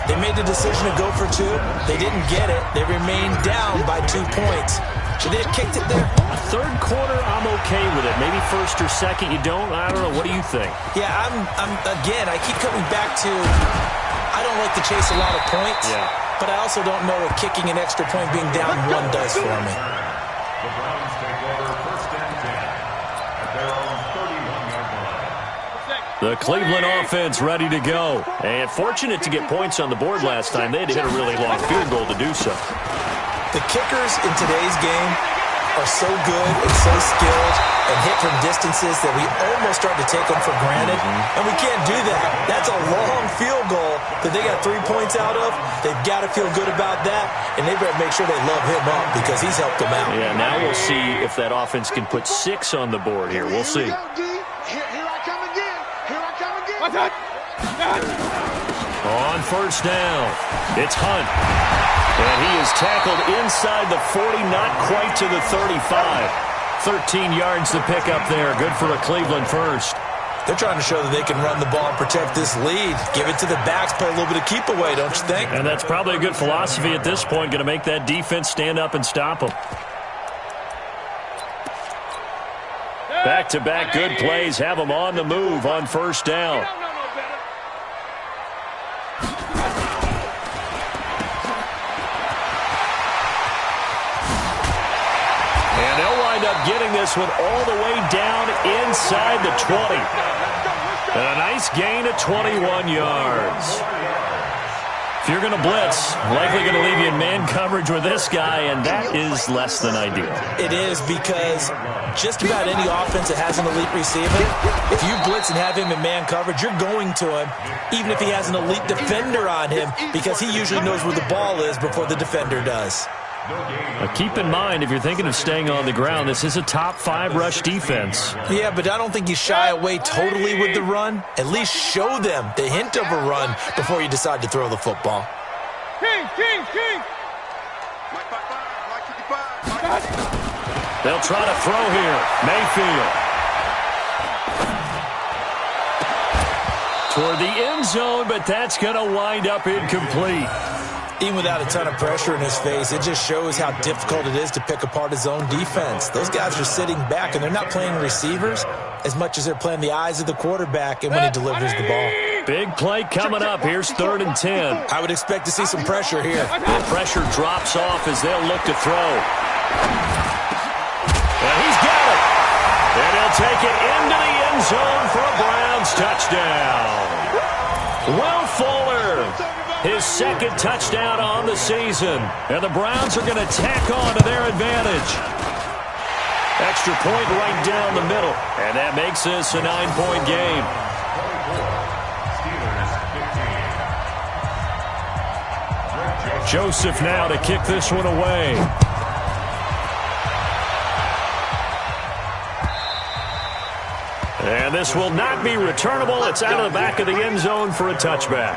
They made the decision to go for 2. They didn't get it. They remained down by 2 points. Should they have kicked it there? 3rd quarter, I'm okay with it. Maybe 1st or 2nd, you don't? I don't know. What do you think? Yeah, again, I keep coming back to I don't like to chase a lot of points, but I also don't know what kicking an extra point being down 1 does for me. The Browns take over 1st and 10 at their own 31-yard line. The Cleveland offense ready to go. And fortunate to get points on the board last time. They had to hit a really long field goal to do so. The kickers in today's game are so good and so skilled and hit from distances that we almost start to take them for granted. And we can't do that. That's a long field goal that they got 3 points out of. They've got to feel good about that, and they better make sure they love him up because he's helped them out. Yeah, now we'll see if that offense can put 6 on the board here. We'll see. Here I come again. Here I come again. What's that? On 1st down, it's Hunt. And he is tackled inside the 40, not quite to the 35. 13 yards to pick up there. Good for a Cleveland first. They're trying to show that they can run the ball and protect this lead. Give it to the backs, play a little bit of keep away, don't you think? And that's probably a good philosophy at this point. Going to make that defense stand up and stop them. Back-to-back good plays have them on the move on 1st down. And they'll wind up getting this one all the way down inside the 20. And a nice gain of 21 yards. If you're going to blitz, likely going to leave you in man coverage with this guy, and that is less than ideal. It is because just about any offense that has an elite receiver, if you blitz and have him in man coverage, you're going to him, even if he has an elite defender on him, because he usually knows where the ball is before the defender does. Keep in mind, if you're thinking of staying on the ground, this is a top 5 rush defense. Yeah, but I don't think you shy away totally with the run. At least show them the hint of a run before you decide to throw the football. King. They'll try to throw here. Mayfield. Toward the end zone, but that's going to wind up incomplete. Even without a ton of pressure in his face, it just shows how difficult it is to pick apart his own defense. Those guys are sitting back, and they're not playing receivers as much as they're playing the eyes of the quarterback and when he delivers the ball. Big play coming up. Here's 3rd and 10. I would expect to see some pressure here. The pressure drops off as they'll look to throw. And he's got it. And he'll take it into the end zone for a Browns touchdown. Will Fuller, his 2nd touchdown on the season. And the Browns are going to tack on to their advantage. Extra point right down the middle. And that makes this a 9-point game. Joseph now to kick this one away. And this will not be returnable. It's out of the back of the end zone for a touchback.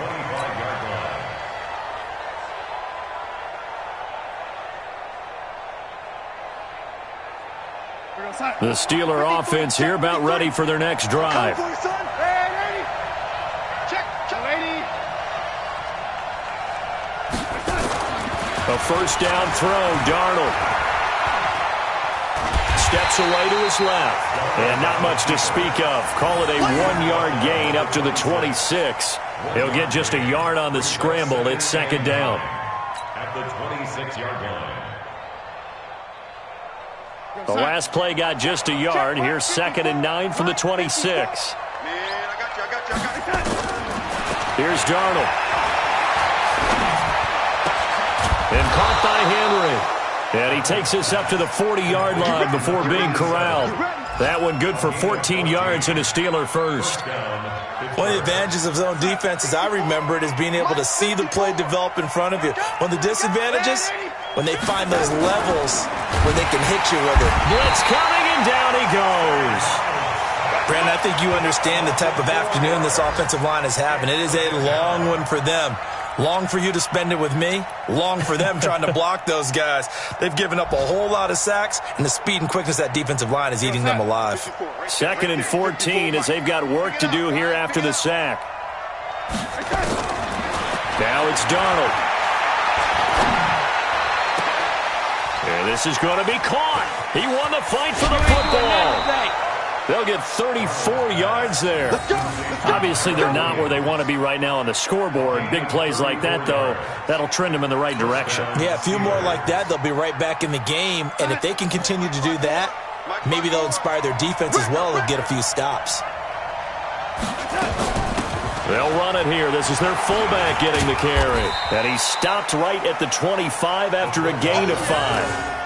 The Steeler offense here about ready for their next drive. A first down throw, Darnold. Steps away to his left. And not much to speak of. Call it a 1-yard gain up to the 26. He'll get just a yard on the scramble. It's 2nd down. At the 26-yard line. The last play got just a yard. Here's 2nd and 9 from the 26. Man, I got you. Here's Darnold. And caught by Henry. And he takes us up to the 40-yard line before being corralled. That one good for 14 yards and a Steeler first. One of the advantages of zone defense, as I remember it, is being able to see the play develop in front of you. One of the disadvantages, when they find those levels where they can hit you with it. Blitz coming, and down he goes. Brandon, I think you understand the type of afternoon this offensive line is having. It is a long one for them. Long for you to spend it with me. Long for them trying to block those guys. They've given up a whole lot of sacks, and the speed and quickness of that defensive line is eating them alive. 2nd and 14 as they've got work to do here after the sack. Now it's Darnold. And this is going to be caught. He won the fight for the football. They'll get 34 yards there. Obviously, they're not where they want to be right now on the scoreboard. Big plays like that, though, that'll trend them in the right direction. Yeah, a few more like that, they'll be right back in the game. And if they can continue to do that, maybe they'll inspire their defense as well and get a few stops. They'll run it here. This is their fullback getting the carry. And he stopped right at the 25 after a gain of 5.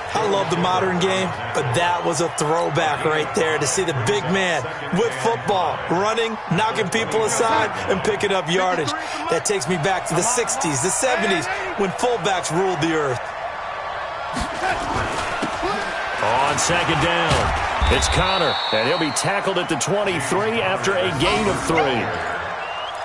I love the modern game, but that was a throwback right there to see the big man with football, running, knocking people aside, and picking up yardage. That takes me back to the 60s, the 70s, when fullbacks ruled the earth. On 2nd down, it's Connor, and he'll be tackled at the 23 after a gain of 3.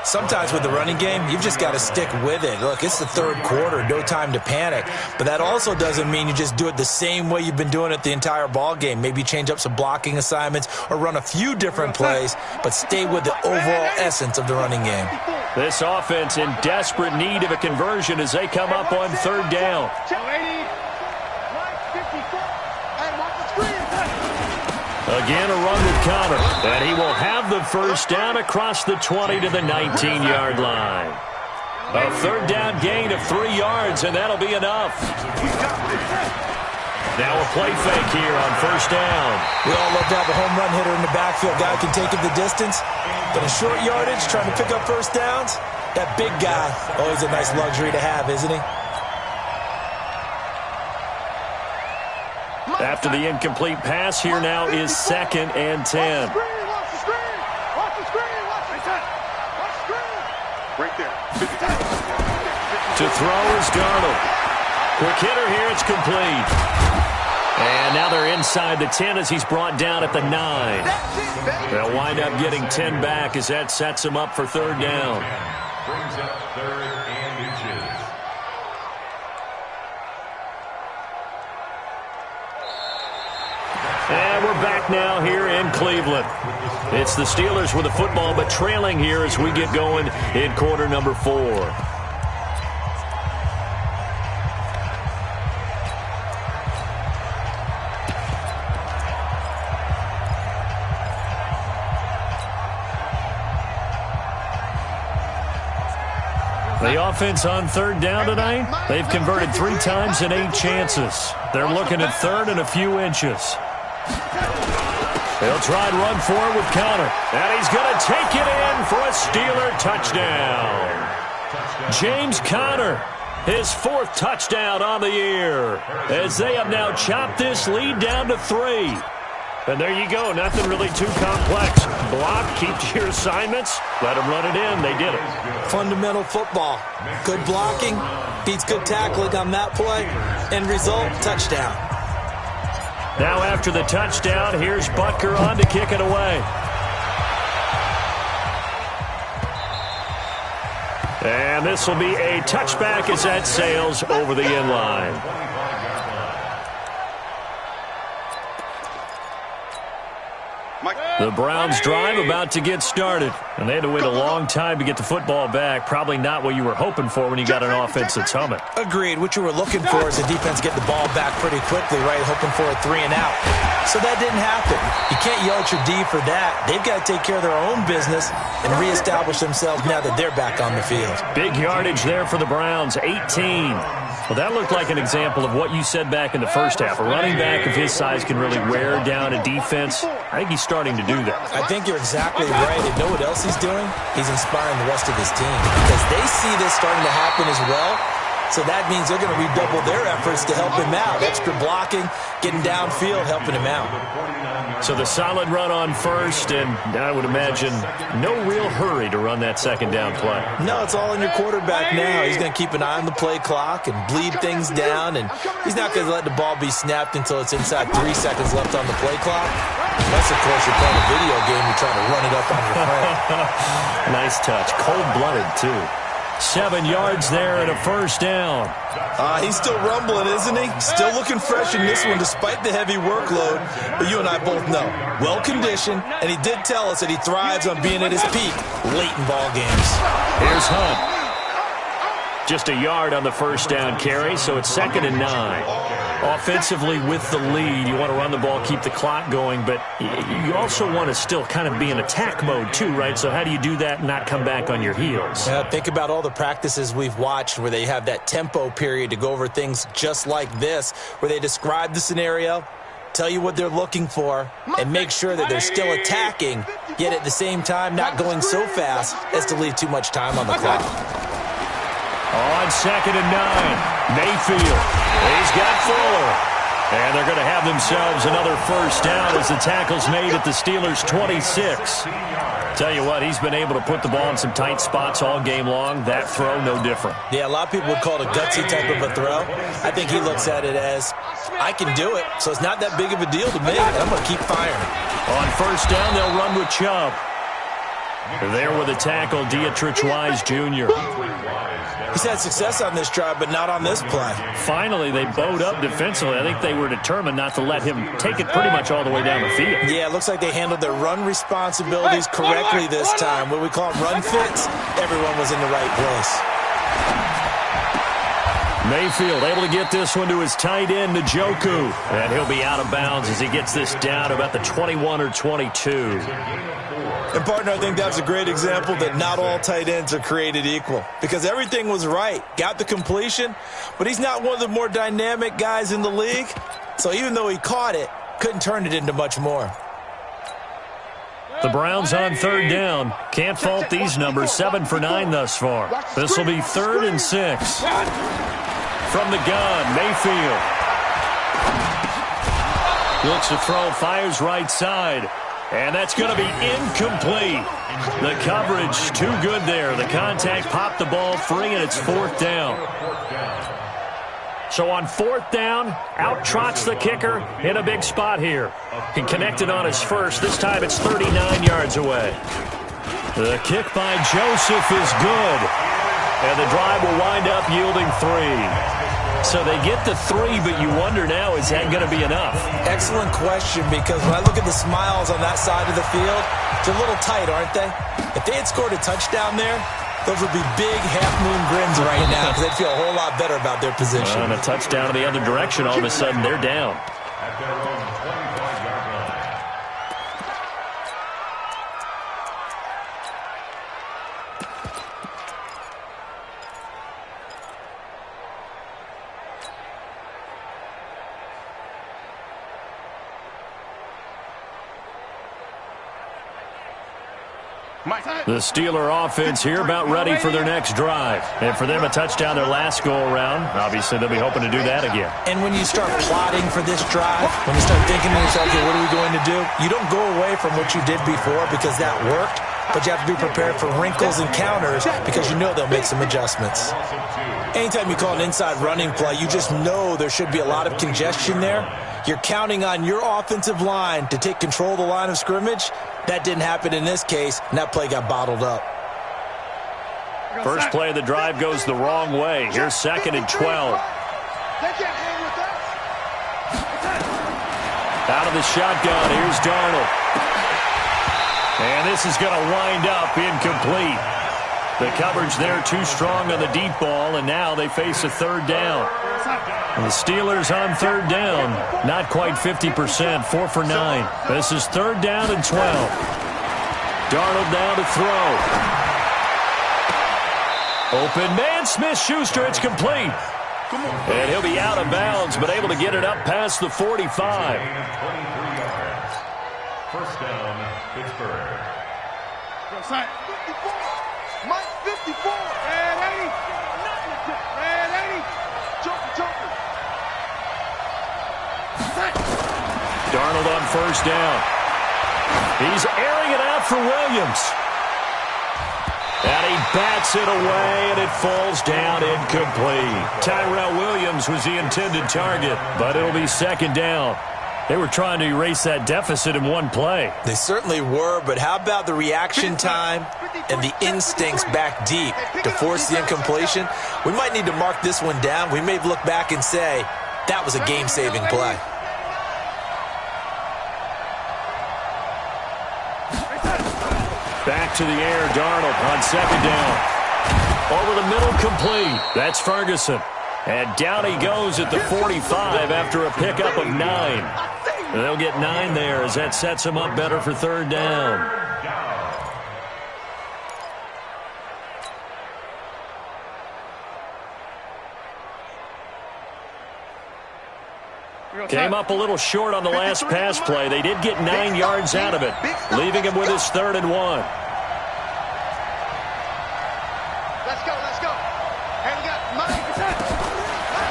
Sometimes with the running game, you've just got to stick with it. Look, it's the 3rd quarter, no time to panic. But that also doesn't mean you just do it the same way you've been doing it the entire ball game. Maybe change up some blocking assignments or run a few different plays, but stay with the overall essence of the running game. This offense in desperate need of a conversion as they come up on 3rd down. Again, a run with Connor, and he will have the first down across the 20 to the 19-yard line. A 3rd down gain of 3 yards, and that'll be enough. Now a play fake here on 1st down. We all love to have a home run hitter in the backfield. Guy can take it the distance, but in short yardage, trying to pick up first downs, that big guy, always a nice luxury to have, isn't he? After the incomplete pass, here now is 2nd and 10. Watch the screen. Right there. To throw is Darnold. Quick hitter here. It's complete. And now they're inside the 10 as he's brought down at the 9. They'll wind up getting 10 back as that sets him up for third down. Brings up third and inches. And we're back now here in Cleveland. It's the Steelers with the football, but trailing here as we get going in quarter number 4. The offense on third down tonight, they've converted 3 times in 8 chances. They're looking at third and a few inches. They'll try and run forward with Conner. And he's going to take it in for a Steeler touchdown. James Conner, his 4th touchdown on the year, as they have now chopped this lead down to 3. And there you go. Nothing really too complex. Block, keep to your assignments, let them run it in. They did it. Fundamental football. Good blocking beats good tackling on that play. End result, touchdown. Now after the touchdown, here's Butker on to kick it away. And this will be a touchback as that sails over the end line. The Browns drive about to get started, and they had to wait a long time to get the football back. Probably not what you were hoping for when you got an offense that's humming. Agreed. What you were looking for is the defense get the ball back pretty quickly, right? Hoping for a 3 and out. So that didn't happen. You can't yell at your D for that. They've got to take care of their own business and reestablish themselves now that they're back on the field. Big yardage there for the Browns, 18. Well, that looked like an example of what you said back in the first half. A running back of his size can really wear down a defense. I think he's starting to do that. I think you're exactly right. And know what else he's doing? He's inspiring the rest of his team because they see this starting to happen as well. So that means they're going to redouble their efforts to help him out. Extra blocking, getting downfield, helping him out. So the solid run on first, and I would imagine no real hurry to run that second down play. No, it's all in your quarterback now. He's going to keep an eye on the play clock and bleed things down, and he's not going to let the ball be snapped until it's inside 3 seconds left on the play clock. Unless, of course, you're playing a video game, you're trying to run it up on your friend. Nice touch. Cold-blooded, too. 7 yards there and a first down. He's still rumbling, isn't he? Still looking fresh in this one despite the heavy workload. But you and I both know, well-conditioned, and he did tell us that he thrives on being at his peak late in ball games. Here's Hunt. Just a yard on the first down carry, so it's 2nd and 9. Offensively with the lead, you want to run the ball, keep the clock going, but you also want to still kind of be in attack mode too, right? So how do you do that and not come back on your heels? Yeah, think about all the practices we've watched where they have that tempo period to go over things just like this, where they describe the scenario, tell you what they're looking for, and make sure that they're still attacking, yet at the same time not going so fast as to leave too much time on the clock. On 2nd and 9, Mayfield. He's got Fuller. And they're going to have themselves another first down as the tackle's made at the Steelers' 26. Tell you what, he's been able to put the ball in some tight spots all game long. That throw, no different. Yeah, a lot of people would call it a gutsy type of a throw. I think he looks at it as, I can do it, so it's not that big of a deal to me. I'm going to keep firing. On first down, they'll run with Chubb. There with a tackle, Dietrich Wise Jr. He's had success on this drive, but not on this play. Finally, they bowed up defensively. I think they were determined not to let him take it pretty much all the way down the field. Yeah, it looks like they handled their run responsibilities correctly this time. What we call them run fits, everyone was in the right place. Mayfield able to get this one to his tight end, Njoku. And he'll be out of bounds as he gets this down to about the 21 or 22. And, partner, I think that's a great example that not all tight ends are created equal. Because everything was right. Got the completion, but he's not one of the more dynamic guys in the league. So even though he caught it, couldn't turn it into much more. The Browns on third down. Can't fault these numbers. 7 for 9 thus far. This will be 3rd and 6. From the gun, Mayfield. Looks to throw, fires right side. And that's going to be incomplete. The coverage too good there. The contact popped the ball free, and it's 4th down. So on 4th down, out trots the kicker in a big spot here. He connected on his first. This time it's 39 yards away. The kick by Joseph is good. And the drive will wind up yielding 3. So they get the 3, but you wonder now, is that going to be enough? Excellent question, because when I look at the smiles on that side of the field, they're a little tight, aren't they? If they had scored a touchdown there, those would be big half-moon grins right now because they'd feel a whole lot better about their position. And a touchdown in the other direction, all of a sudden they're down. At their own 25-yard line. The Steeler offense here about ready for their next drive. And for them, a touchdown their last go-around. Obviously, they'll be hoping to do that again. And when you start plotting for this drive, when you start thinking to yourself, okay, what are we going to do? You don't go away from what you did before because that worked, but you have to be prepared for wrinkles and counters because you know they'll make some adjustments. Anytime you call an inside running play, you just know there should be a lot of congestion there. You're counting on your offensive line to take control of the line of scrimmage. That didn't happen in this case, and that play got bottled up. First play of the drive goes the wrong way. Here's 2nd and 12. Out of the shotgun, here's Darnold. And this is going to wind up incomplete. The coverage there too strong on the deep ball, and now they face a 3rd down. And the Steelers on 3rd down, not quite 50%, 4 for 9. This is 3rd down and 12. Darnold down to throw. Open man, Smith-Schuster, it's complete. And he'll be out of bounds, but able to get it up past the 45. 23 yards. First down, Pittsburgh. Mike 54. Red 80. Red 80. Joker. Darnold on 1st down. He's airing it out for Williams. And he bats it away, and it falls down incomplete. Tyrell Williams was the intended target, but it'll be 2nd down. They were trying to erase that deficit in one play. They certainly were, but how about the reaction time and the instincts back deep to force the incompletion? We might need to mark this one down. We may look back and say, that was a game-saving play. Back to the air, Darnold on 2nd down. Over the middle, complete. That's Ferguson. And down he goes at the 45 after a pickup of 9. They'll get 9 there as that sets him up better for 3rd down. Came up a little short on the last pass play. They did get 9 yards out of it, leaving him with his 3rd and 1. Let's go. And you got Mike.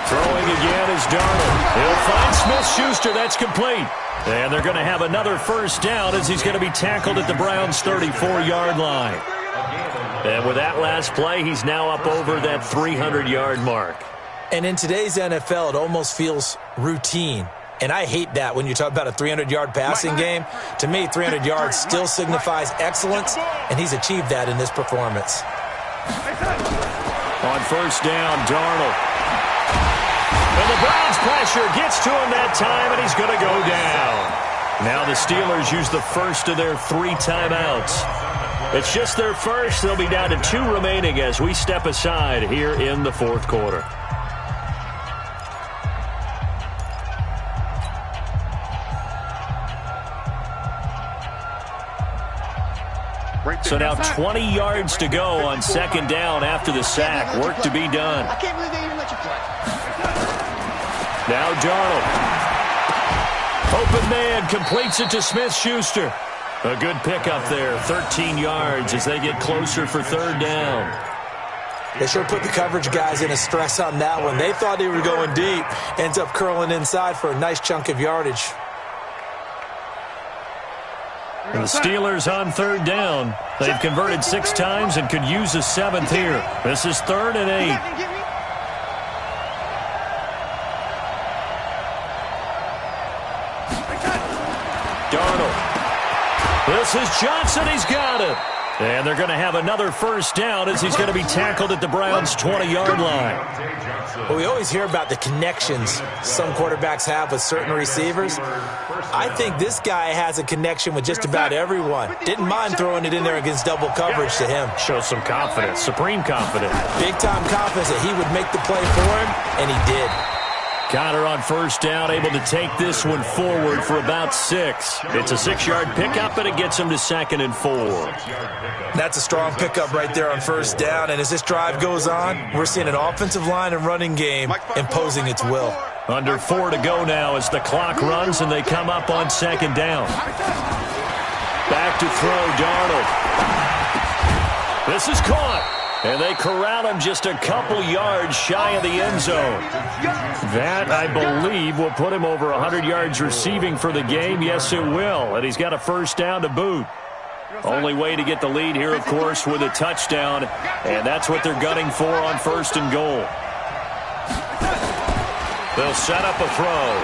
Throwing again is Darnold. He'll find Smith-Schuster. That's complete. And they're going to have another 1st down as he's going to be tackled at the Browns' 34-yard line. And with that last play, he's now up over that 300-yard mark. And in today's NFL, it almost feels routine. And I hate that when you talk about a 300-yard passing game. To me, 300 yards still signifies excellence, and he's achieved that in this performance. On 1st down, Darnold. And the Browns pressure gets to him that time, and he's going to go down. Now the Steelers use the first of their 3 timeouts. It's just their first. They'll be down to 2 remaining as we step aside here in the 4th quarter. So now 20 yards to go on 2nd down after the sack. Work to be done. I can't believe they even let you play. Now Darnold. Open man completes it to Smith-Schuster. A good pickup there. 13 yards as they get closer for 3rd down. They sure put the coverage guys in a stress on that one. They thought they were going deep. Ends up curling inside for a nice chunk of yardage. And the Steelers on 3rd down. They've converted 6 times and could use a 7th here. This is 3rd and 8. This is Johnson. He's got it. And they're going to have another first down as he's going to be tackled at the Browns' 20-yard line. Well, we always hear about the connections some quarterbacks have with certain receivers. I think this guy has a connection with just about everyone. Didn't mind throwing it in there against double coverage to him. Shows some confidence, supreme confidence. Big-time confidence that he would make the play for him, and he did. Conner on first down, able to take this one forward for about 6. It's a 6-yard pickup, and it gets him to 2nd and 4. That's a strong pickup right there on first down, and as this drive goes on, we're seeing an offensive line and running game imposing its will. Under 4 to go now as the clock runs, and they come up on 2nd down. Back to throw, Darnold. This is caught. And they corral him just a couple yards shy of the end zone. That, I believe, will put him over 100 yards receiving for the game. Yes, it will. And he's got a first down to boot. Only way to get the lead here, of course, with a touchdown. And that's what they're gunning for on 1st and goal. They'll set up a throw.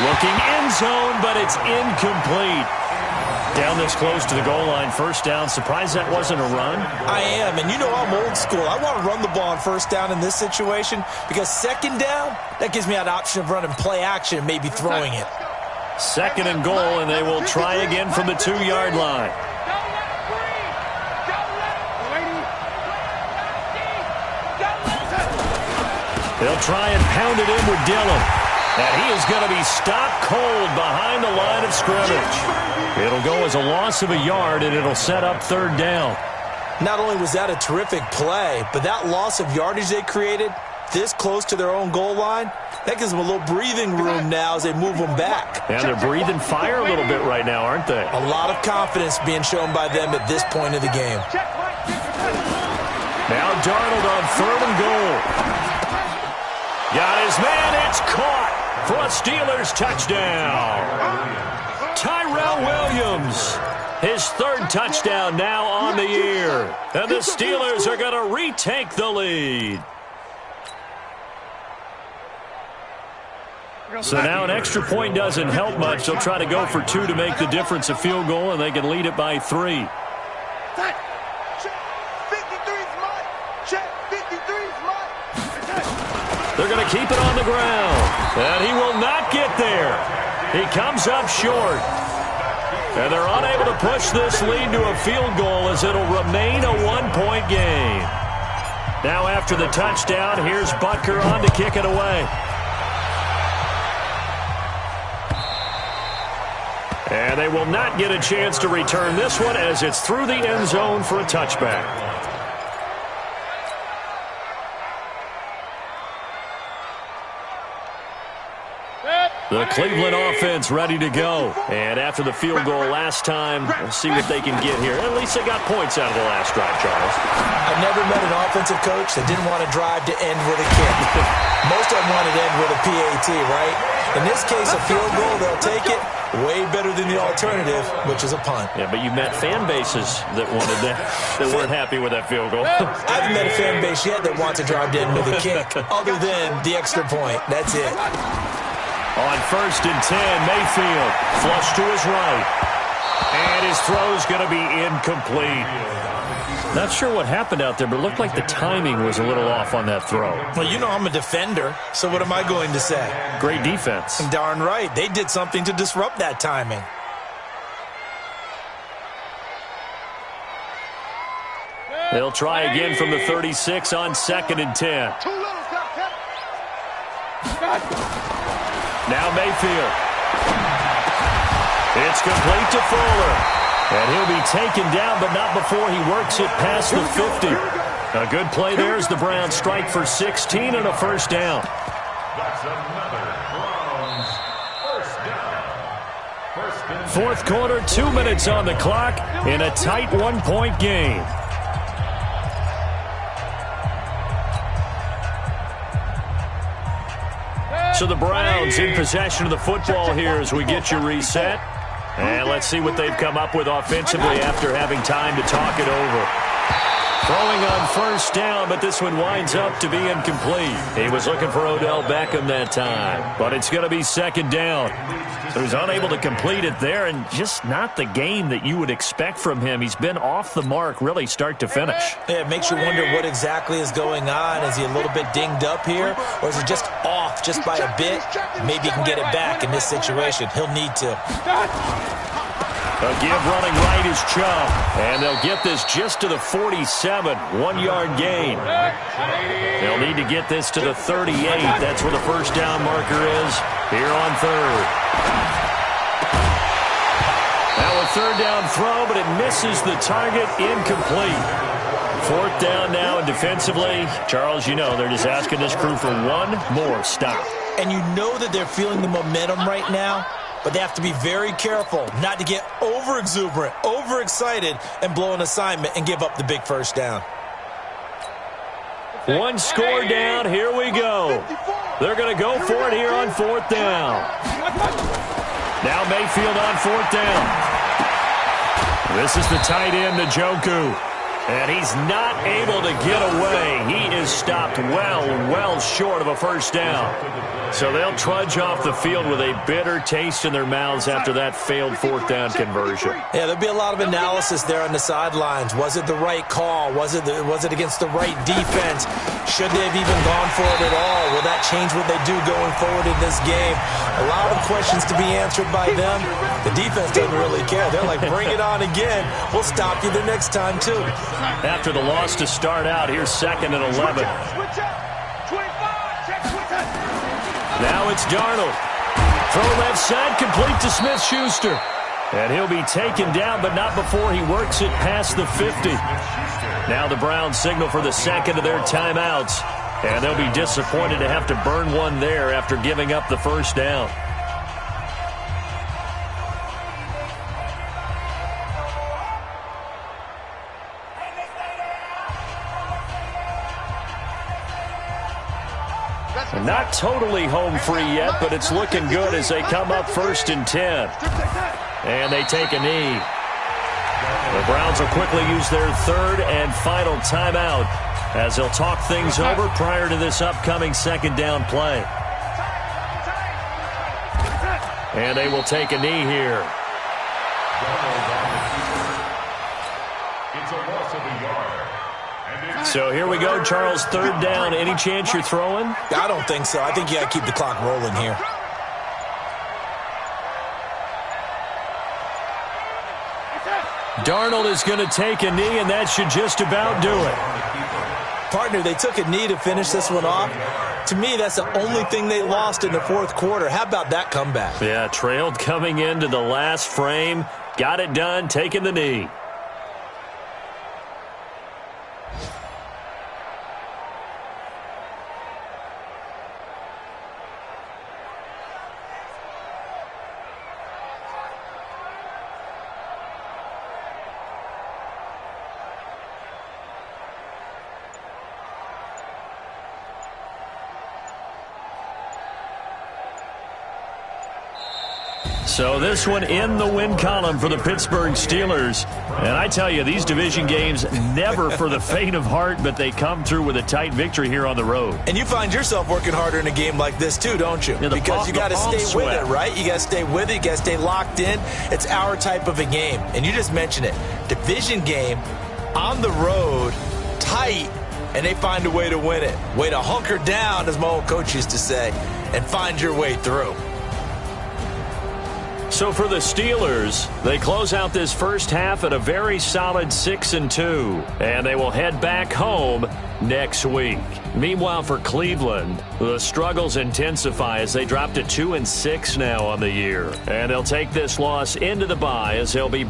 Looking end zone, but it's incomplete. Down this close to the goal line, first down. Surprised that wasn't a run? I am, and you know I'm old school. I want to run the ball on first down in this situation because 2nd down, that gives me an option of running play action and maybe throwing it. 2nd and goal, and they will try again from the 2-yard line. They'll try and pound it in with Dillon. And he is going to be stopped cold behind the line of scrimmage. It'll go as a loss of a yard, and it'll set up 3rd down. Not only was that a terrific play, but that loss of yardage they created this close to their own goal line, that gives them a little breathing room now as they move them back. And they're breathing fire a little bit right now, aren't they? A lot of confidence being shown by them at this point of the game. Now Darnold on 3rd and goal. Got his man, it's caught for a Steelers touchdown. Tyrell Williams, his 3rd touchdown now on the year. And the Steelers are going to retake the lead. So now an extra point doesn't help much. They'll try to go for 2 to make the difference a field goal, and they can lead it by 3. They're going to keep it on the ground. And he will not get there. He comes up short. And they're unable to push this lead to a field goal as it'll remain a 1-point game. Now after the touchdown, here's Butker on to kick it away. And they will not get a chance to return this one as it's through the end zone for a touchback. The Cleveland offense ready to go. And after the field goal last time, we'll see what they can get here. At least they got points out of the last drive, Charles. I've never met an offensive coach that didn't want to drive to end with a kick. Most of them wanted to end with a PAT, right? In this case, a field goal, they'll take it. Way better than the alternative, which is a punt. Yeah, but you met fan bases that wanted that, that weren't happy with that field goal. I haven't met a fan base yet that wants to drive to end with a kick, other than the extra point. That's it. On 1st and 10, Mayfield flush to his right. And his throw's going to be incomplete. Not sure what happened out there, but it looked like the timing was a little off on that throw. Well, you know I'm a defender, so what am I going to say? Great defense. Darn right. They did something to disrupt that timing. They'll try again from the 36 on 2nd and 10. Now Mayfield. It's complete to Fuller. And he'll be taken down, but not before he works it past the 50. A good play there as the Browns strike for 16 and a first down. That's another Browns first down. 4th quarter, 2 minutes on the clock in a tight 1-point game. So the Browns in possession of the football here as we get you reset. And let's see what they've come up with offensively after having time to talk it over. Throwing on first down, but this one winds up to be incomplete. He was looking for Odell Beckham that time, but it's going to be second down. So he's unable to complete it there, and just not the game that you would expect from him. He's been off the mark really start to finish. Yeah, it makes you wonder what exactly is going on. Is he a little bit dinged up here, or is he just off just by a bit? Maybe he can get it back in this situation. He'll need to. A give running right is Chubb, and they'll get this just to the 47, 1-yard gain. They'll need to get this to the 38. That's where the first down marker is here on third. Now a third down throw, but it misses the target, incomplete. Fourth down now, and defensively, Charles, you know, they're just asking this crew for one more stop. And you know that they're feeling the momentum right now, but they have to be very careful not to get over-exuberant, overexcited, and blow an assignment and give up the big first down. One score down. Here we go. They're going to go for it here on fourth down. Now Mayfield on fourth down. This is the tight end, Njoku. And he's not able to get away. He is stopped well short of a first down. So they'll trudge off the field with a bitter taste in their mouths after that failed fourth down conversion. Yeah, there'll be a lot of analysis there on the sidelines. Was it the right call? Was it against the right defense? Should they have even gone for it at all? Will that change what they do going forward in this game? A lot of questions to be answered by them. The defense doesn't really care. They're like, bring it on again. We'll stop you the next time, too. After the loss to start out, here's second and 11. Now it's Darnold. Throw left side, complete to Smith-Schuster. And he'll be taken down, but not before he works it past the 50. Now the Browns signal for the second of their timeouts. And they'll be disappointed to have to burn one there after giving up the first down. Not totally home free yet, but it's looking good as they come up first and 10. And they take a knee. The Browns will quickly use their third and final timeout as they'll talk things over prior to this upcoming second down play. And they will take a knee here. It's a loss of a yard. So here we go, Charles, third down. Any chance you're throwing? I don't think so. I think you got to keep the clock rolling here. Darnold is going to take a knee, and that should just about do it. Partner, they took a knee to finish this one off. To me, that's the only thing they lost in the fourth quarter. How about that comeback? Yeah, trailed coming into the last frame. Got it done, taking the knee. So this one in the win column for the Pittsburgh Steelers. And I tell you, these division games never for the faint of heart, but they come through with a tight victory here on the road. And you find yourself working harder in a game like this too, don't you? Yeah, because you got to stay with it, right? You got to stay with it. You got to stay locked in. It's our type of a game. And you just mentioned it. Division game on the road, tight, and they find a way to win it. Way to hunker down, as my old coach used to say, and find your way through. So for the Steelers, they close out this first half at a very solid 6-2, and they will head back home next week. Meanwhile, for Cleveland, the struggles intensify as they drop to 2-6 now on the year, and they'll take this loss into the bye as they'll be